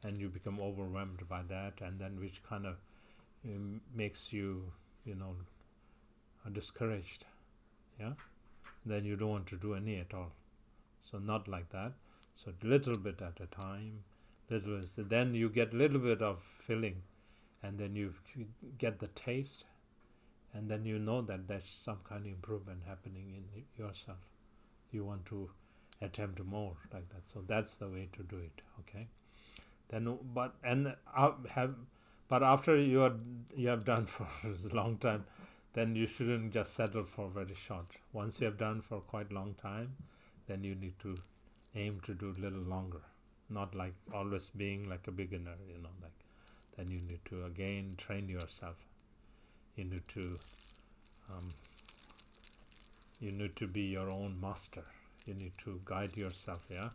Speaker 2: and you become overwhelmed by that, and then which kind of makes you, discouraged. Yeah, then you don't want to do any at all. So not like that. So little bit at a time, little. So then you get little bit of feeling. And then you get the taste, and then you know that there's some kind of improvement happening in yourself. You want to attempt more like that. So that's the way to do it. Okay. Then, but after you have done for a long time, then you shouldn't just settle for very short. Once you have done for quite a long time, then you need to aim to do a little longer. Not like always being like a beginner. Then you need to again train yourself. You need to be your own master. You need to guide yourself. Yeah,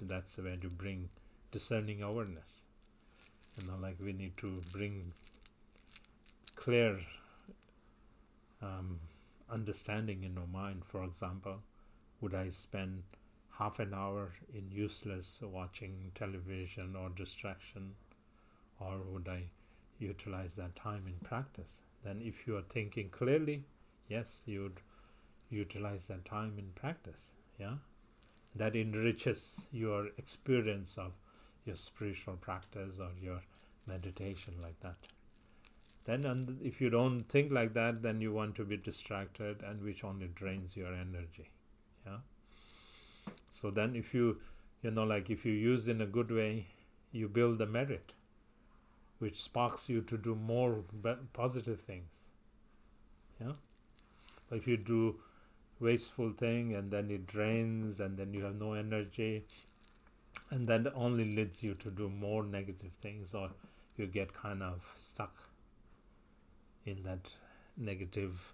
Speaker 2: that's where you bring discerning awareness. Like we need to bring clear understanding in our mind. For example, would I spend half an hour in useless watching television or distraction? Or would I utilize that time in practice? Then if you are thinking clearly, yes, you would utilize that time in practice. Yeah, that enriches your experience of your spiritual practice or your meditation like that. Then if you don't think like that, then you want to be distracted, and which only drains your energy. Yeah. So then if you if you use in a good way, you build the merit, which sparks you to do more positive things. Yeah. But if you do wasteful thing, and then it drains, and then you have no energy, and that only leads you to do more negative things, or you get kind of stuck in that negative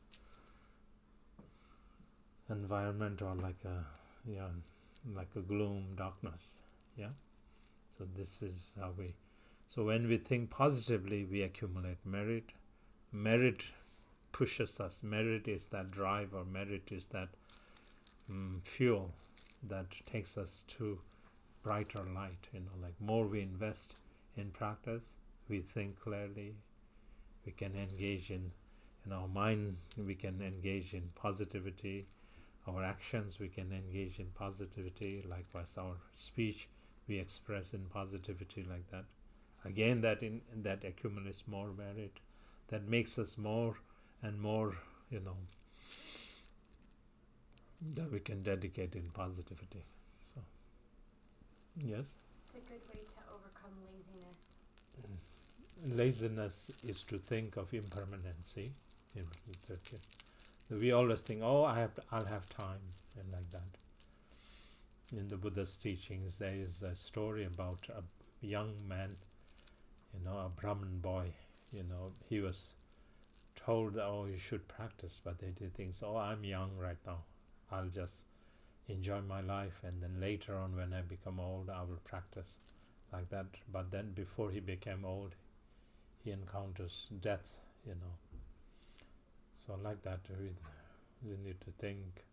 Speaker 2: environment, or like a gloom, darkness. Yeah. So this is how we. So when we think positively, we accumulate merit. Merit pushes us. Merit is that drive, or merit is that fuel that takes us to brighter light. Like more we invest in practice, we think clearly, we can engage in our mind, we can engage in positivity. Our actions, we can engage in positivity. Likewise, our speech, we express in positivity like that. Again, that accumulates more merit, that makes us more and more, that we can dedicate in positivity. So, yes.
Speaker 3: It's a good way to overcome laziness.
Speaker 2: Laziness is to think of impermanency. We always think, I'll have time, and like that. In the Buddha's teachings, there is a story about a young man, a Brahmin boy. He was told, you should practice, but they did things, I'm young right now, I'll just enjoy my life, and then later on when I become old, I will practice like that. But then before he became old, he encounters death. So like that, we need to think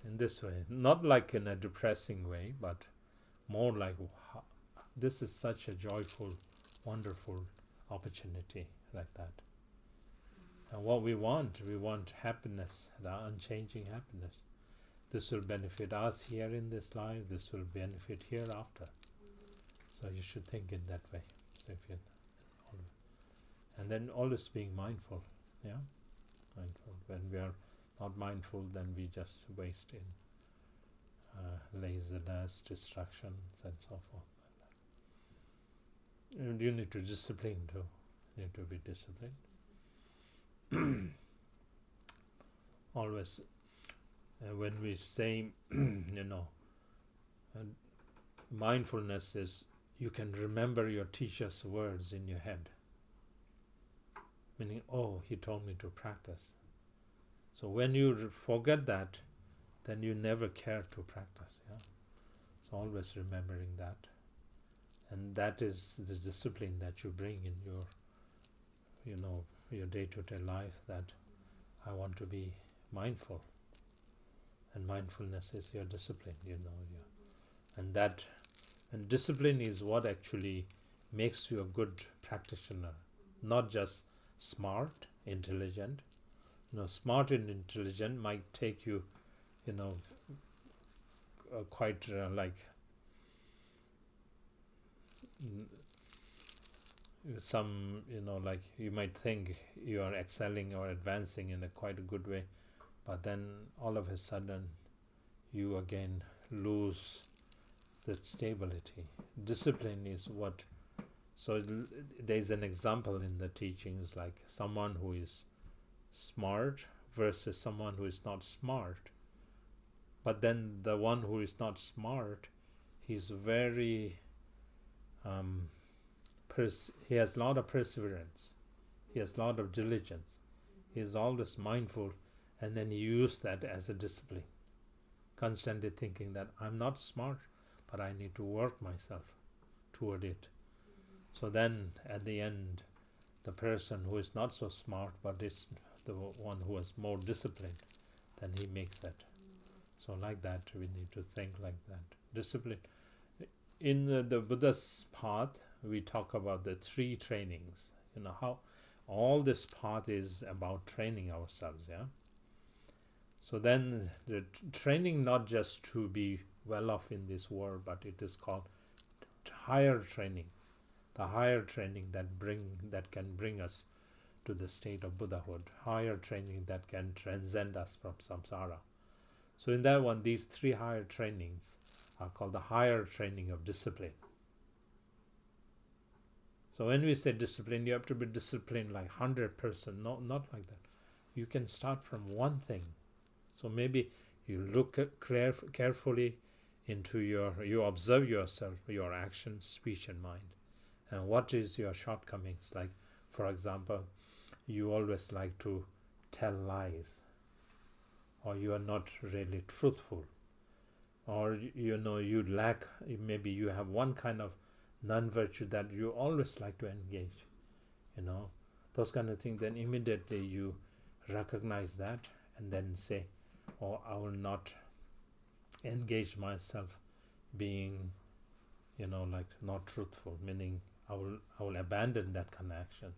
Speaker 2: in this way, not like in a depressing way, but more like this is such a joyful, wonderful opportunity like that. And what we want happiness, the unchanging happiness. This will benefit us here in this life, this will benefit hereafter. So you should think in that way. So if you and then always being mindful, yeah? Mindful. When we are not mindful, then we just waste in laziness, distractions, and so forth. And you need to discipline too. You need to be disciplined. Always, when we say, mindfulness is you can remember your teacher's words in your head. Meaning, oh, he told me to practice. So when you forget that, then you never care to practice. Yeah? So always remembering that. And that is the discipline that you bring in your day-to-day life, that I want to be mindful. And mindfulness is your discipline, And discipline is what actually makes you a good practitioner, not just smart, intelligent. Smart and intelligent might take you, quite some, like you might think you are excelling or advancing in a quite a good way, but then all of a sudden you again lose that stability. Discipline is what. So there's an example in the teachings, like someone who is smart versus someone who is not smart. But then the one who is not smart, he's very he has a lot of perseverance, he has a lot of diligence, he is always mindful, and then he uses that as a discipline, constantly thinking that I'm not smart, but I need to work myself toward it. So then at the end, the person who is not so smart but is the one who is more disciplined, then he makes that. So like that, we need to think like that. Discipline. In the Buddha's path, we talk about the 3 trainings. How all this path is about training ourselves, yeah? So then the training, not just to be well off in this world, but it is called higher training. The higher training that can bring us to the state of Buddhahood. Higher training that can transcend us from samsara. So in that one, these 3 higher trainings are called the higher training of discipline. So when we say discipline, you have to be disciplined like 100%, not like that. You can start from one thing. So maybe you look carefully into you observe yourself, your actions, speech and mind. And what is your shortcomings? Like, for example, you always like to tell lies, or you are not really truthful, or you lack, maybe you have one kind of non-virtue that you always like to engage, those kind of things. Then immediately you recognize that and then say, oh, I will not engage myself being, like not truthful, meaning I will abandon that kind of action.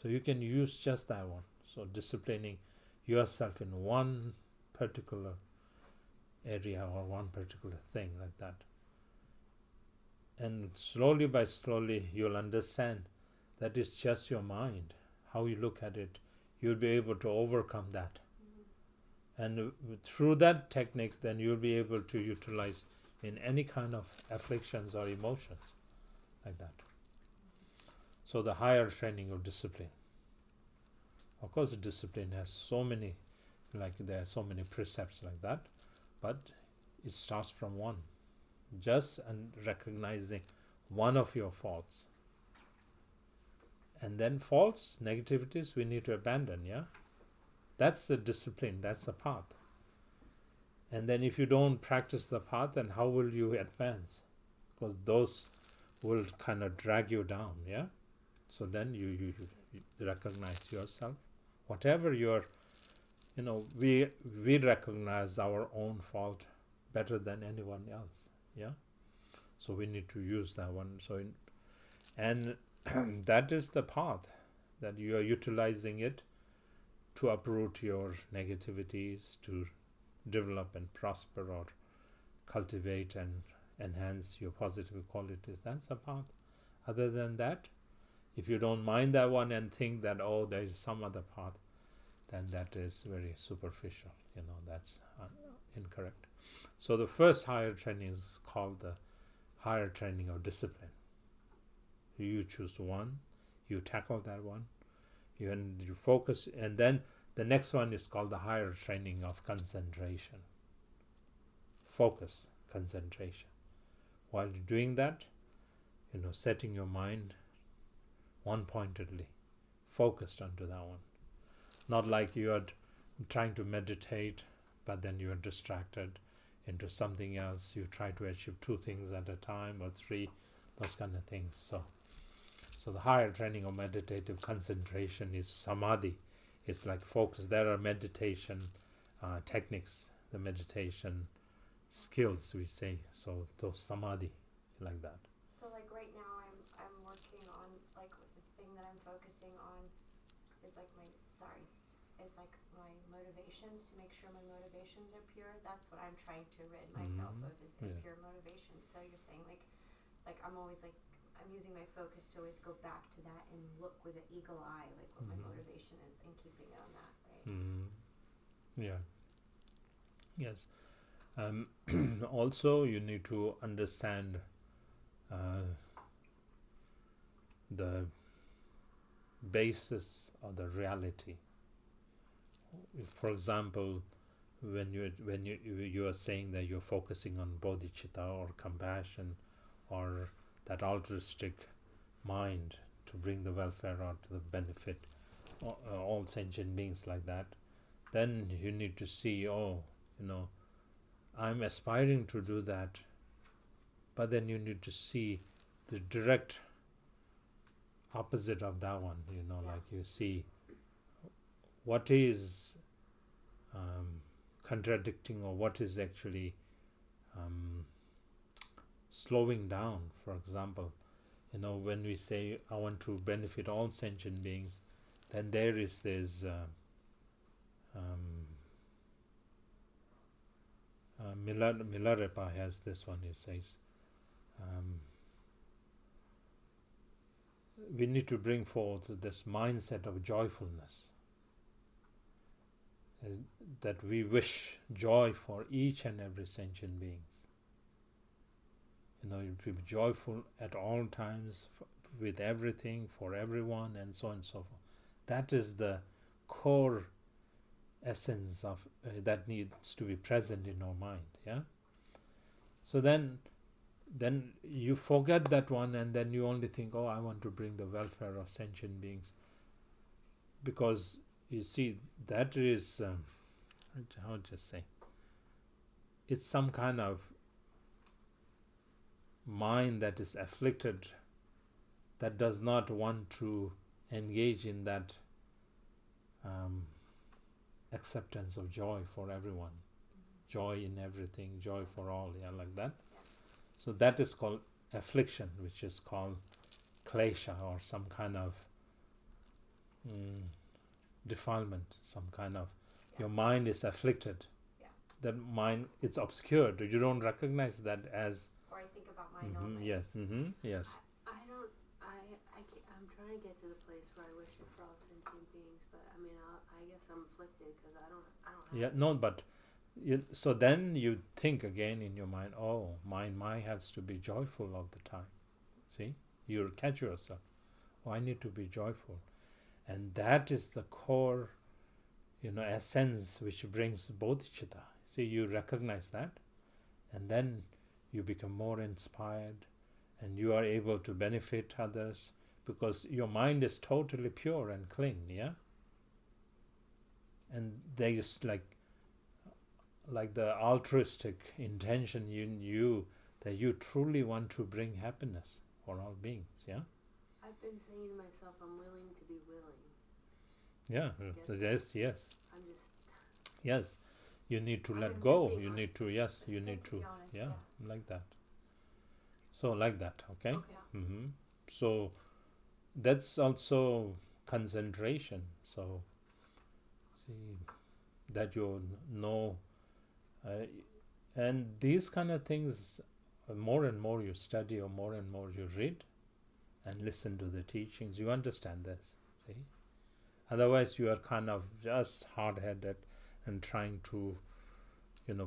Speaker 2: So you can use just that one. So disciplining yourself in one particular area or one particular thing, like that. And slowly by slowly you'll understand that it's just your mind. How you look at it, you'll be able to overcome that. And through that technique, then you'll be able to utilize in any kind of afflictions or emotions, like that. So the higher training of discipline. Of course, discipline has so many, there are so many precepts like that, but it starts from one. Just and recognizing one of your faults. And then faults, negativities, we need to abandon, yeah? That's the discipline, that's the path. And then if you don't practice the path, then how will you advance? Because those will kind of drag you down, yeah? So then you recognize yourself. Whatever you're, we recognize our own fault better than anyone else, yeah? So we need to use that one. So and that is the path, that you are utilizing it to uproot your negativities, to develop and prosper or cultivate and enhance your positive qualities. That's a path. Other than that, if you don't mind that one and think that, oh, there is some other path, then that is very superficial. That's incorrect. So the first higher training is called the higher training of discipline. You choose one, you tackle that one, you focus, and then the next one is called the higher training of concentration. Focus, concentration. While you're doing that, setting your mind one-pointedly, focused onto that one. Not like you are trying to meditate, but then you are distracted into something else. You try to achieve 2 things at a time or 3, those kind of things. So the higher training of meditative concentration is samadhi. It's like focus. There are meditation techniques, the meditation skills, we say. So those samadhi, like that.
Speaker 3: So like right now I'm working on, like, the thing that I'm focusing on is like my motivations, to make sure my motivations are pure. That's what I'm trying to rid myself of, is impure motivations. So you're saying like I'm always like, I'm using my focus to always go back to that and look with an eagle eye, like what my motivation is, and keeping it on that, right?
Speaker 2: Yeah. Yes. Also, you need to understand the basis of the reality. For example, when you are saying that you're focusing on bodhicitta or compassion or that altruistic mind to bring the welfare or to the benefit all sentient beings, like that, then you need to see, I'm aspiring to do that, but then you need to see the direct opposite of that one, like you see what is contradicting, or what is actually slowing down. For example, when we say I want to benefit all sentient beings, then there is this Milarepa has this one. He says we need to bring forth this mindset of joyfulness, that we wish joy for each and every sentient beings. You be joyful at all times, with everything, for everyone, and so on and so forth. That is the core essence of that needs to be present in our mind. Yeah. So then you forget that one, and then you only think, I want to bring the welfare of sentient beings, because you see that is how to say, it's some kind of mind that is afflicted, that does not want to engage in that acceptance of joy for everyone, joy in everything, joy for all, like that. So that is called affliction, which is called klesha, or some kind of defilement, some kind of, your mind is afflicted. That mind, it's obscured. You don't recognize that as.
Speaker 3: Or I think about my normally.
Speaker 2: Yes. Yes.
Speaker 5: I'm trying to get to the place where I wish it for all sentient beings, but I guess I'm afflicted because I don't have.
Speaker 2: Yeah. No, but so then you think again in your mind, my mind has to be joyful all the time. See, you catch yourself. I need to be joyful, and that is the core, essence which brings bodhicitta. See, you recognize that, and then you become more inspired, and you are able to benefit others, because your mind is totally pure and clean. Yeah. And there is like the altruistic intention in you, that you truly want to bring happiness for all beings. Yeah.
Speaker 5: I've been saying to myself, I'm willing to be willing.
Speaker 2: Yeah. Yes.
Speaker 5: I'm just.
Speaker 2: Yes. You need to let
Speaker 3: just
Speaker 2: go.
Speaker 3: being
Speaker 2: You
Speaker 3: honest.
Speaker 2: need to. Yes.
Speaker 3: Just
Speaker 2: You
Speaker 3: like
Speaker 2: need
Speaker 3: to
Speaker 2: to.
Speaker 3: be honest,
Speaker 2: Yeah. Like that. So like that. Okay.
Speaker 3: Okay.
Speaker 2: So that's also concentration. So see that you know And these kind of things, more and more you study or more and more you read and listen to the teachings, you understand this. See? Otherwise, you are kind of just hard-headed and trying to,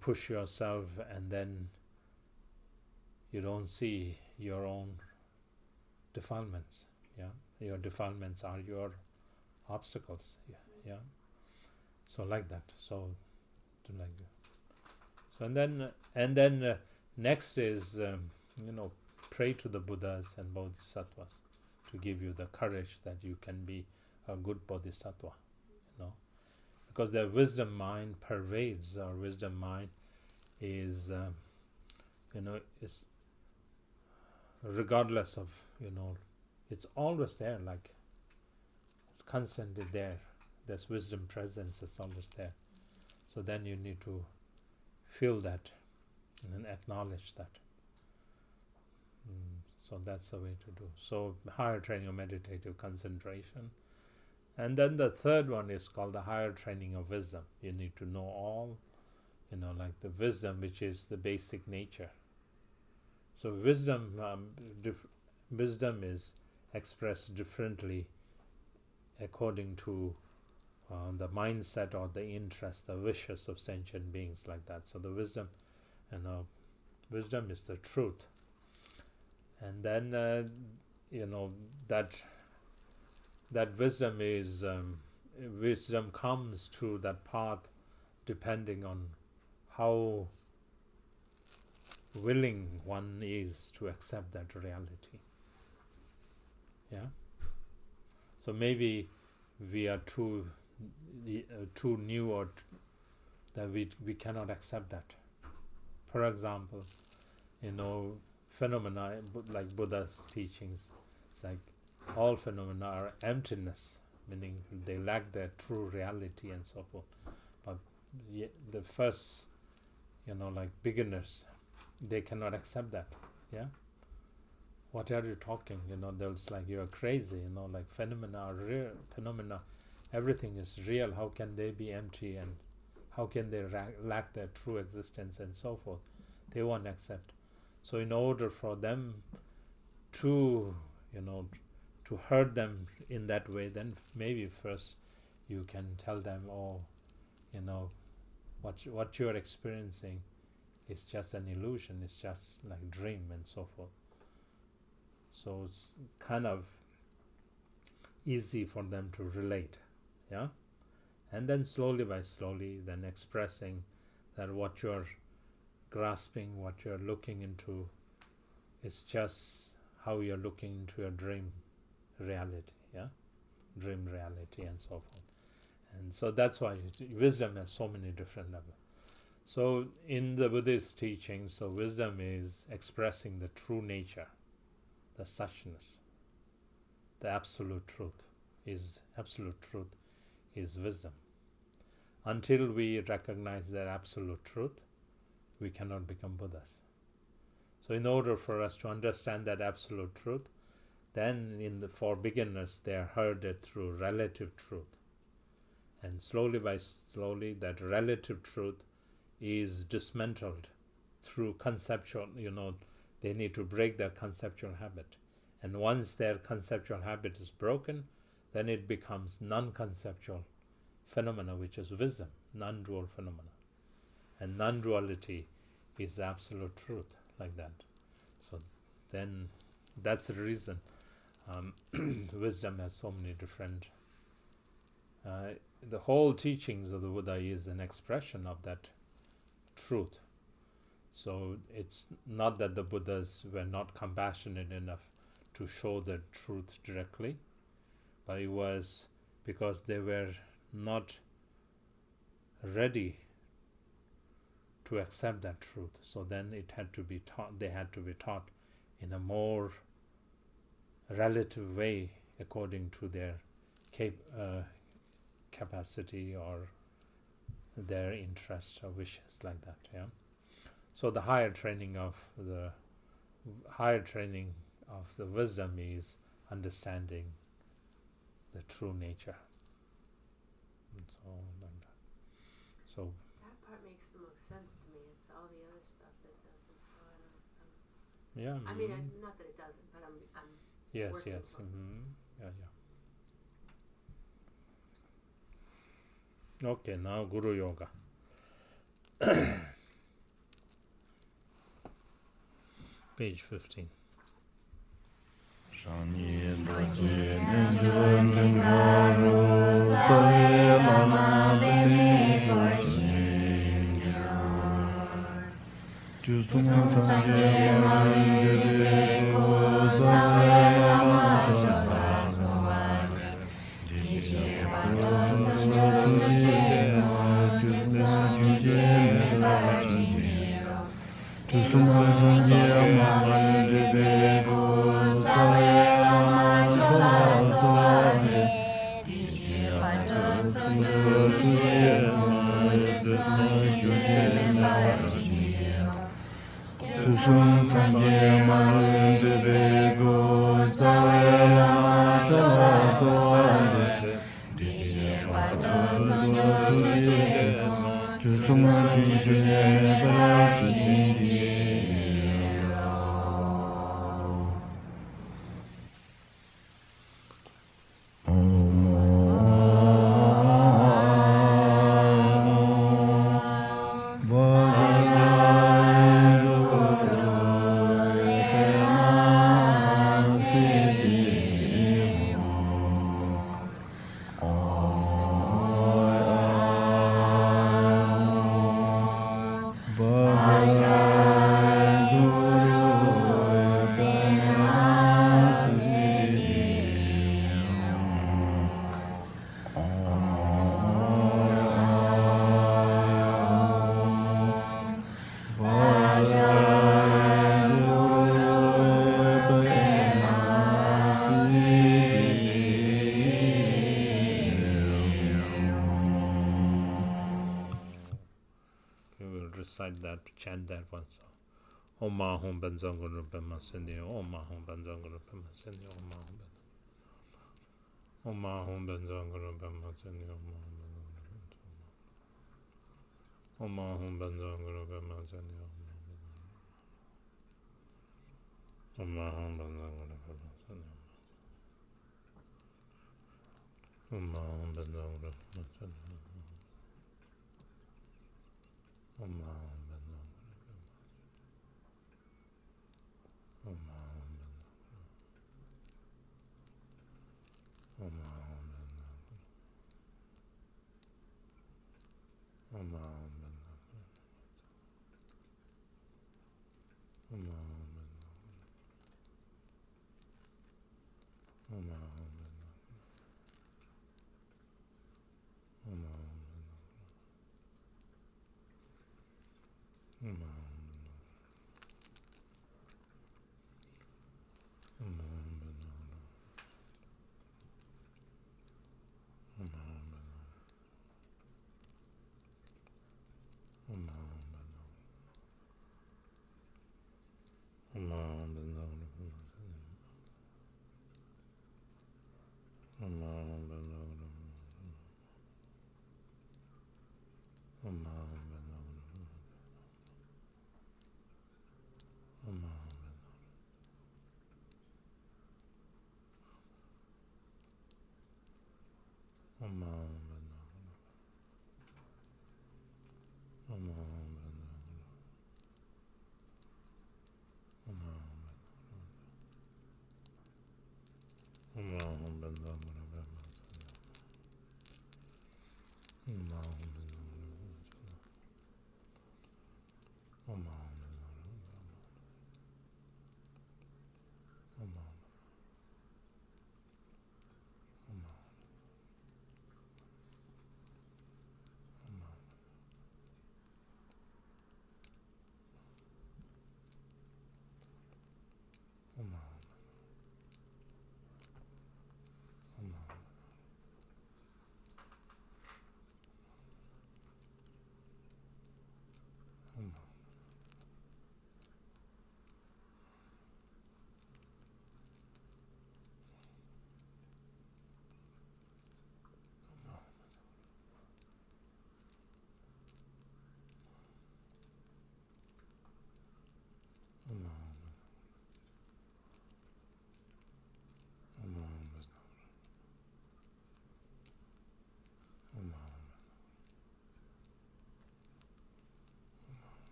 Speaker 2: push yourself, and then you don't see your own defilements. Yeah, your defilements are your obstacles. Yeah. So like that. So to like that. So and then next is pray to the Buddhas and Bodhisattvas to give you the courage that you can be a good Bodhisattva. Because their wisdom mind pervades. Our wisdom mind is is regardless of it's always there, like it's constantly there. This wisdom presence is always there. So then you need to feel that and acknowledge that. So that's the way to do. So higher training of meditative concentration. And then the third one is called the higher training of wisdom. You need to know all, like the wisdom, which is the basic nature. So wisdom is expressed differently according to the mindset or the interest, the wishes of sentient beings, like that. So the wisdom, wisdom is the truth. And then that wisdom is wisdom comes to that path depending on how willing one is to accept that reality. Yeah. So maybe we are too new, or that we cannot accept that. For example, phenomena like Buddha's teachings, it's like all phenomena are emptiness, meaning they lack their true reality and so forth. But the first, like beginners, they cannot accept that. Yeah. What are you talking? They'll like you're crazy. Like phenomena are real. Phenomena, everything is real. How can they be empty, and how can they lack their true existence and so forth? They won't accept. So in order for them to, to hurt them in that way, then maybe first you can tell them, what you're experiencing is just an illusion. It's just like dream and so forth. So it's kind of easy for them to relate. Yeah. And then slowly by slowly, then expressing that what you're grasping, what you're looking into, is just how you're looking into your dream reality. Yeah. Dream reality and so forth. And so that's why wisdom has so many different levels. So in the Buddhist teachings, so wisdom is expressing the true nature, the suchness, the absolute truth is wisdom. Until we recognize that absolute truth, we cannot become Buddhas. So in order for us to understand that absolute truth, then for beginners, they are herded through relative truth. And slowly by slowly, that relative truth is dismantled through conceptual, they need to break their conceptual habit. And once their conceptual habit is broken, then it becomes non-conceptual phenomena, which is wisdom, non-dual phenomena. And non-duality is absolute truth, like that. So then that's the reason wisdom has so many different... the whole teachings of the Buddha is an expression of that truth. So it's not that the Buddhas were not compassionate enough to show the truth directly, but it was because they were not ready to accept that truth. So then it had to be taught. They had to be taught in a more relative way according to their capacity or their interests or wishes, like that. Yeah. So the higher training of the wisdom is understanding the true nature. And so like that. So
Speaker 5: that part makes the most sense to
Speaker 2: Yeah.
Speaker 5: I mean, not that it doesn't, but I'm
Speaker 2: Yes,
Speaker 5: working
Speaker 2: yes.
Speaker 5: on-
Speaker 2: Yeah, yeah. Okay, now Guru Yoga. Page 15. Recite that, chant that once. Om Mahum Benzanguru Pema Sindi, Om Mahum Benzanguru Pema Sindi, Om Mahum Benzanguru Pema Sindi, Om Mahum Benzanguru Pema Sindi, Om Mahum Benzanguru Pema Sindi, Om Mahum Benzanguru Pema Sindi, Om Mahum.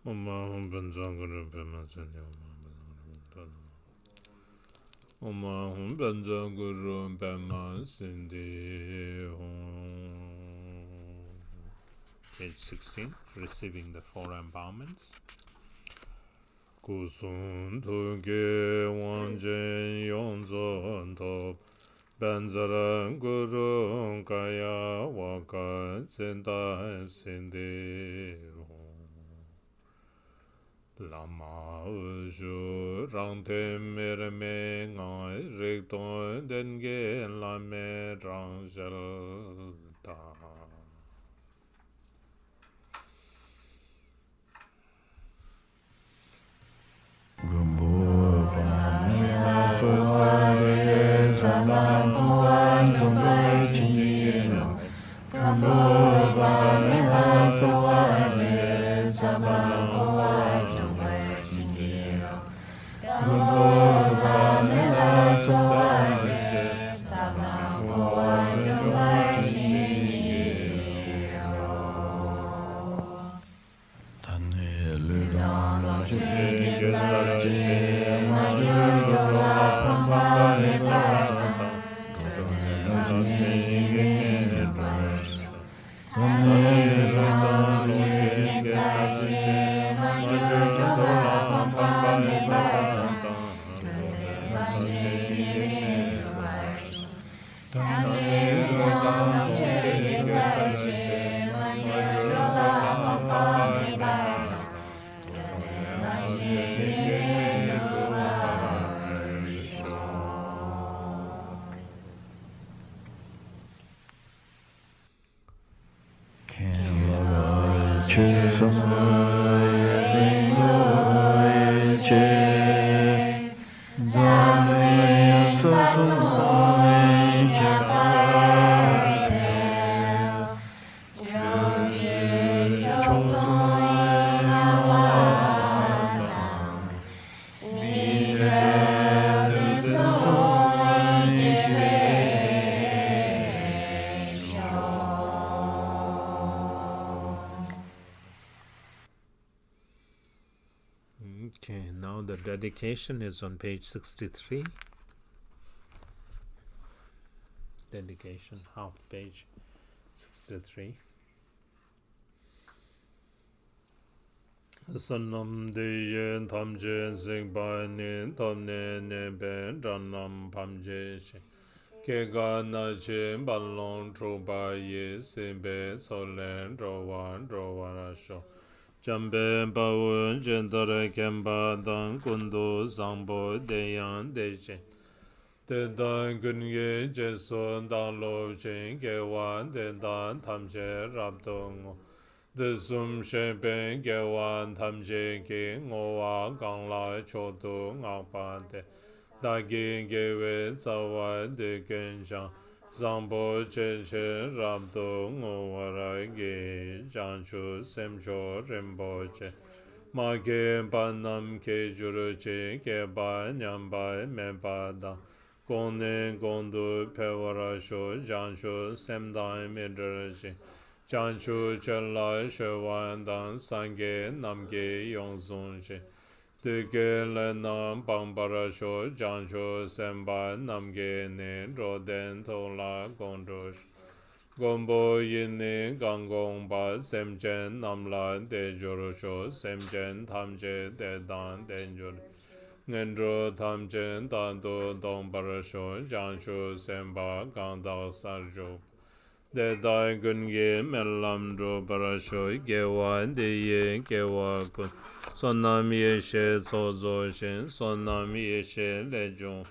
Speaker 2: Oma hum benza guru pema sindi. Oma hum benza guru pema sindi. Page 16, receiving the four empowerments. Kusun tuge wanjen yonzon top. Benzaran guru kaya waka tsinta sindi. Lama uju rangte merme ngai rikton denge lame rangshal ta. Okay, now the dedication is on page 63. Dedication, half page 63. Sanam deyen tamje zingba nin tamne neben ranam pamje she. Kega na che balong truba ye simbe solen rowan rowarasho. Jambe bawun jendare kemba dan kundu zangbo deyan deje. Dedan gunye jeson dan lo chen gewan dedan tamje rabdongo. Desum shepen gewan tamje ki ngowa gangla chodo ngakpante. Dagi gewe zawa de genshang. Zangbo che che rabdo ngowara ge janchu semcho rimboche. Ma ge banam ke juru che ke ba nyamba menpa da. Gone gondu pewara sho janchu semdai midraji. Janchu chenla shewan dan sange namge yongzun che. Dege le nam bangbara sho jancho semba namge ne roden tola gondro. Gombo yin gangong ba semjen namla de joro sho semjen tamje de dan denjur. Ngöndro tamjen dando dongbara sho jancho semba ganda sarjo. De dai gunge melam dro barasho gewa de ye gewa kun sonam ye she sozo shin sonam ye she lejon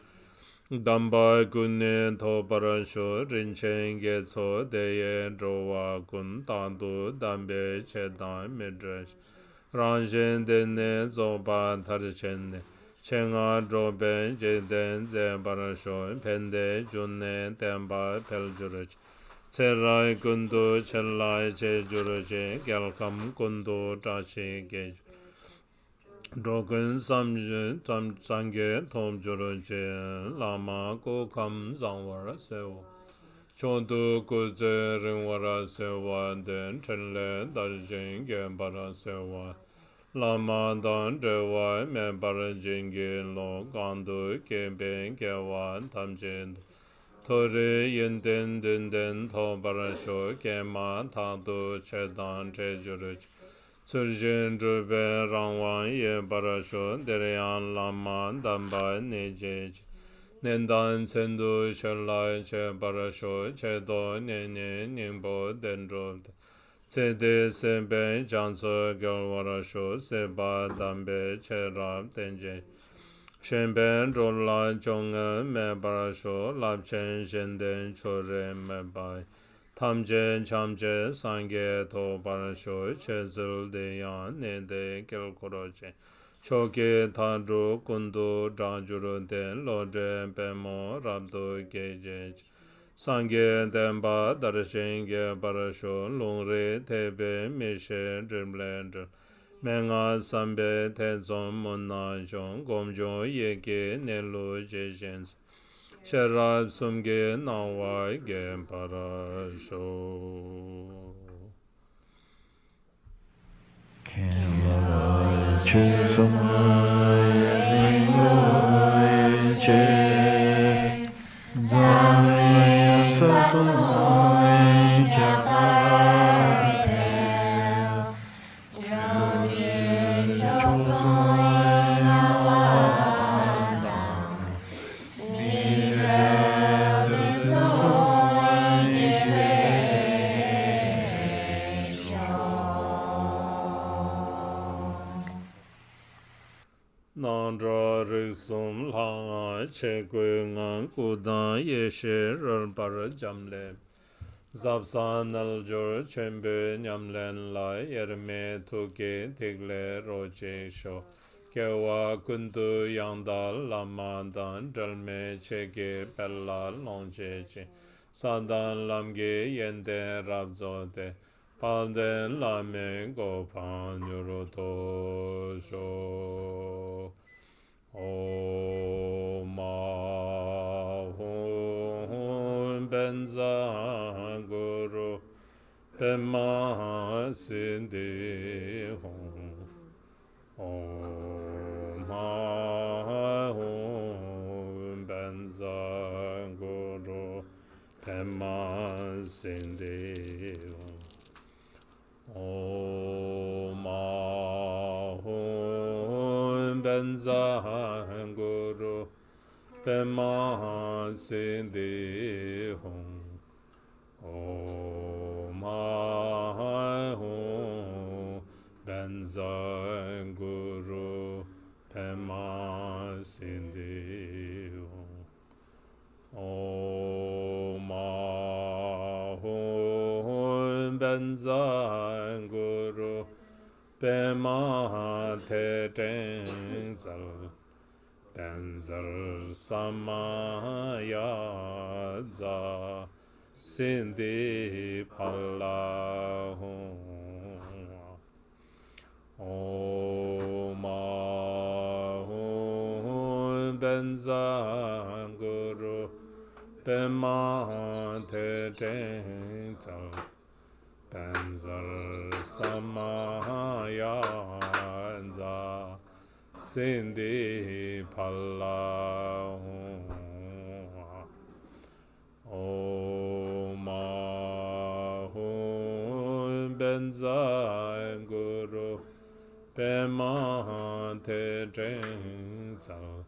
Speaker 2: damba gunne to barasho rinchen ge so de ye drowa kun tandu dambe che dan midrash ranjen de ne zoba tarchen chenga drobe je den ze barasho pende junne temba peljurach Tserai kundu chelai che juru che gyalkam kundu tashi ge Drogun samje tam sangye tom juru che lama ko kam zangwara sewa Chodu kuze ringwara sewa den chenle darjin gyambara sewa Lama dan dewa me bara jingi lo gandu kemben kewan tamjin Tori yin den den den to bara sho kema tadu chedan chejuruch Surjin drube rangwan ye bara sho dereyan lama damba nejej Nendan sendu shalai che bara sho chedo nene nimbo dendro Tsede sembe janso gyalwara sho seba dambe cherab tenje Shenben rola jonga me barasho labchen shenden chore me bai Tamje chamje sangye to barasho chezul de yan ne de gel koroche Choke tadru kundu drajuru den lodre bemo rabdo geje Sangye denpa darashenge barasho lungre tebe mishe driblendr Menga sambe tezom monna jong gomjo yeke nelu jeshens Sherab sumge nawa gen parasho Ngondro Risum Langa Che Gui Ngang Kudan Yeshe Rurbar Jamle Zapsan Naljur Chembe Nyamlen Lai Yerme Tuke Tigle Roche Sho Kewa Kundu Yangdal Lamandan Dalme Chege Bella Longjeche Sadan Lamge Yende Rabzode Palden Lame Gopan Yuruto Sho O Mahun Benza Guru Bema Sindi Hong O Mahun Benza Guru Bema Sindi Hong O Mahun Benza Guru Bema Sindi Hong O Mahun Benza Guru Bema Sindi Hong O Mahun Benza Guru Bema Te Tenzal Benzal Samaya Za Sindi Pala O Mahun Benza Guru Bema Te Tenzal Benzal Samaya Za Sindi Pala O Mahun Benza Guru Bema Te Tenzal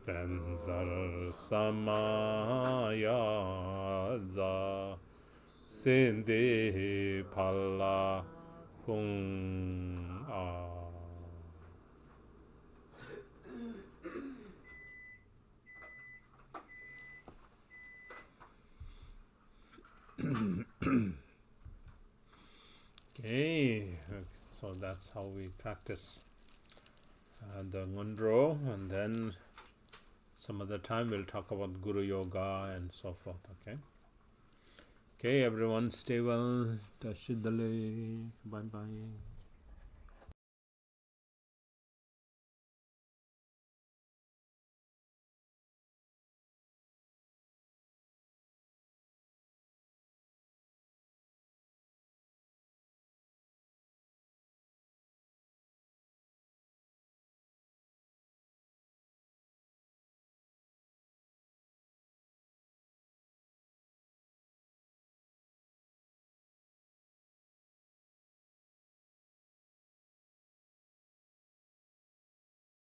Speaker 2: Benzal Samaya Za Sindi Pala Hung A. Okay, so that's how we practice the Ngondro, and then some other time we'll talk about Guru Yoga and so forth. Okay, everyone stay well. Tashidale. Bye bye.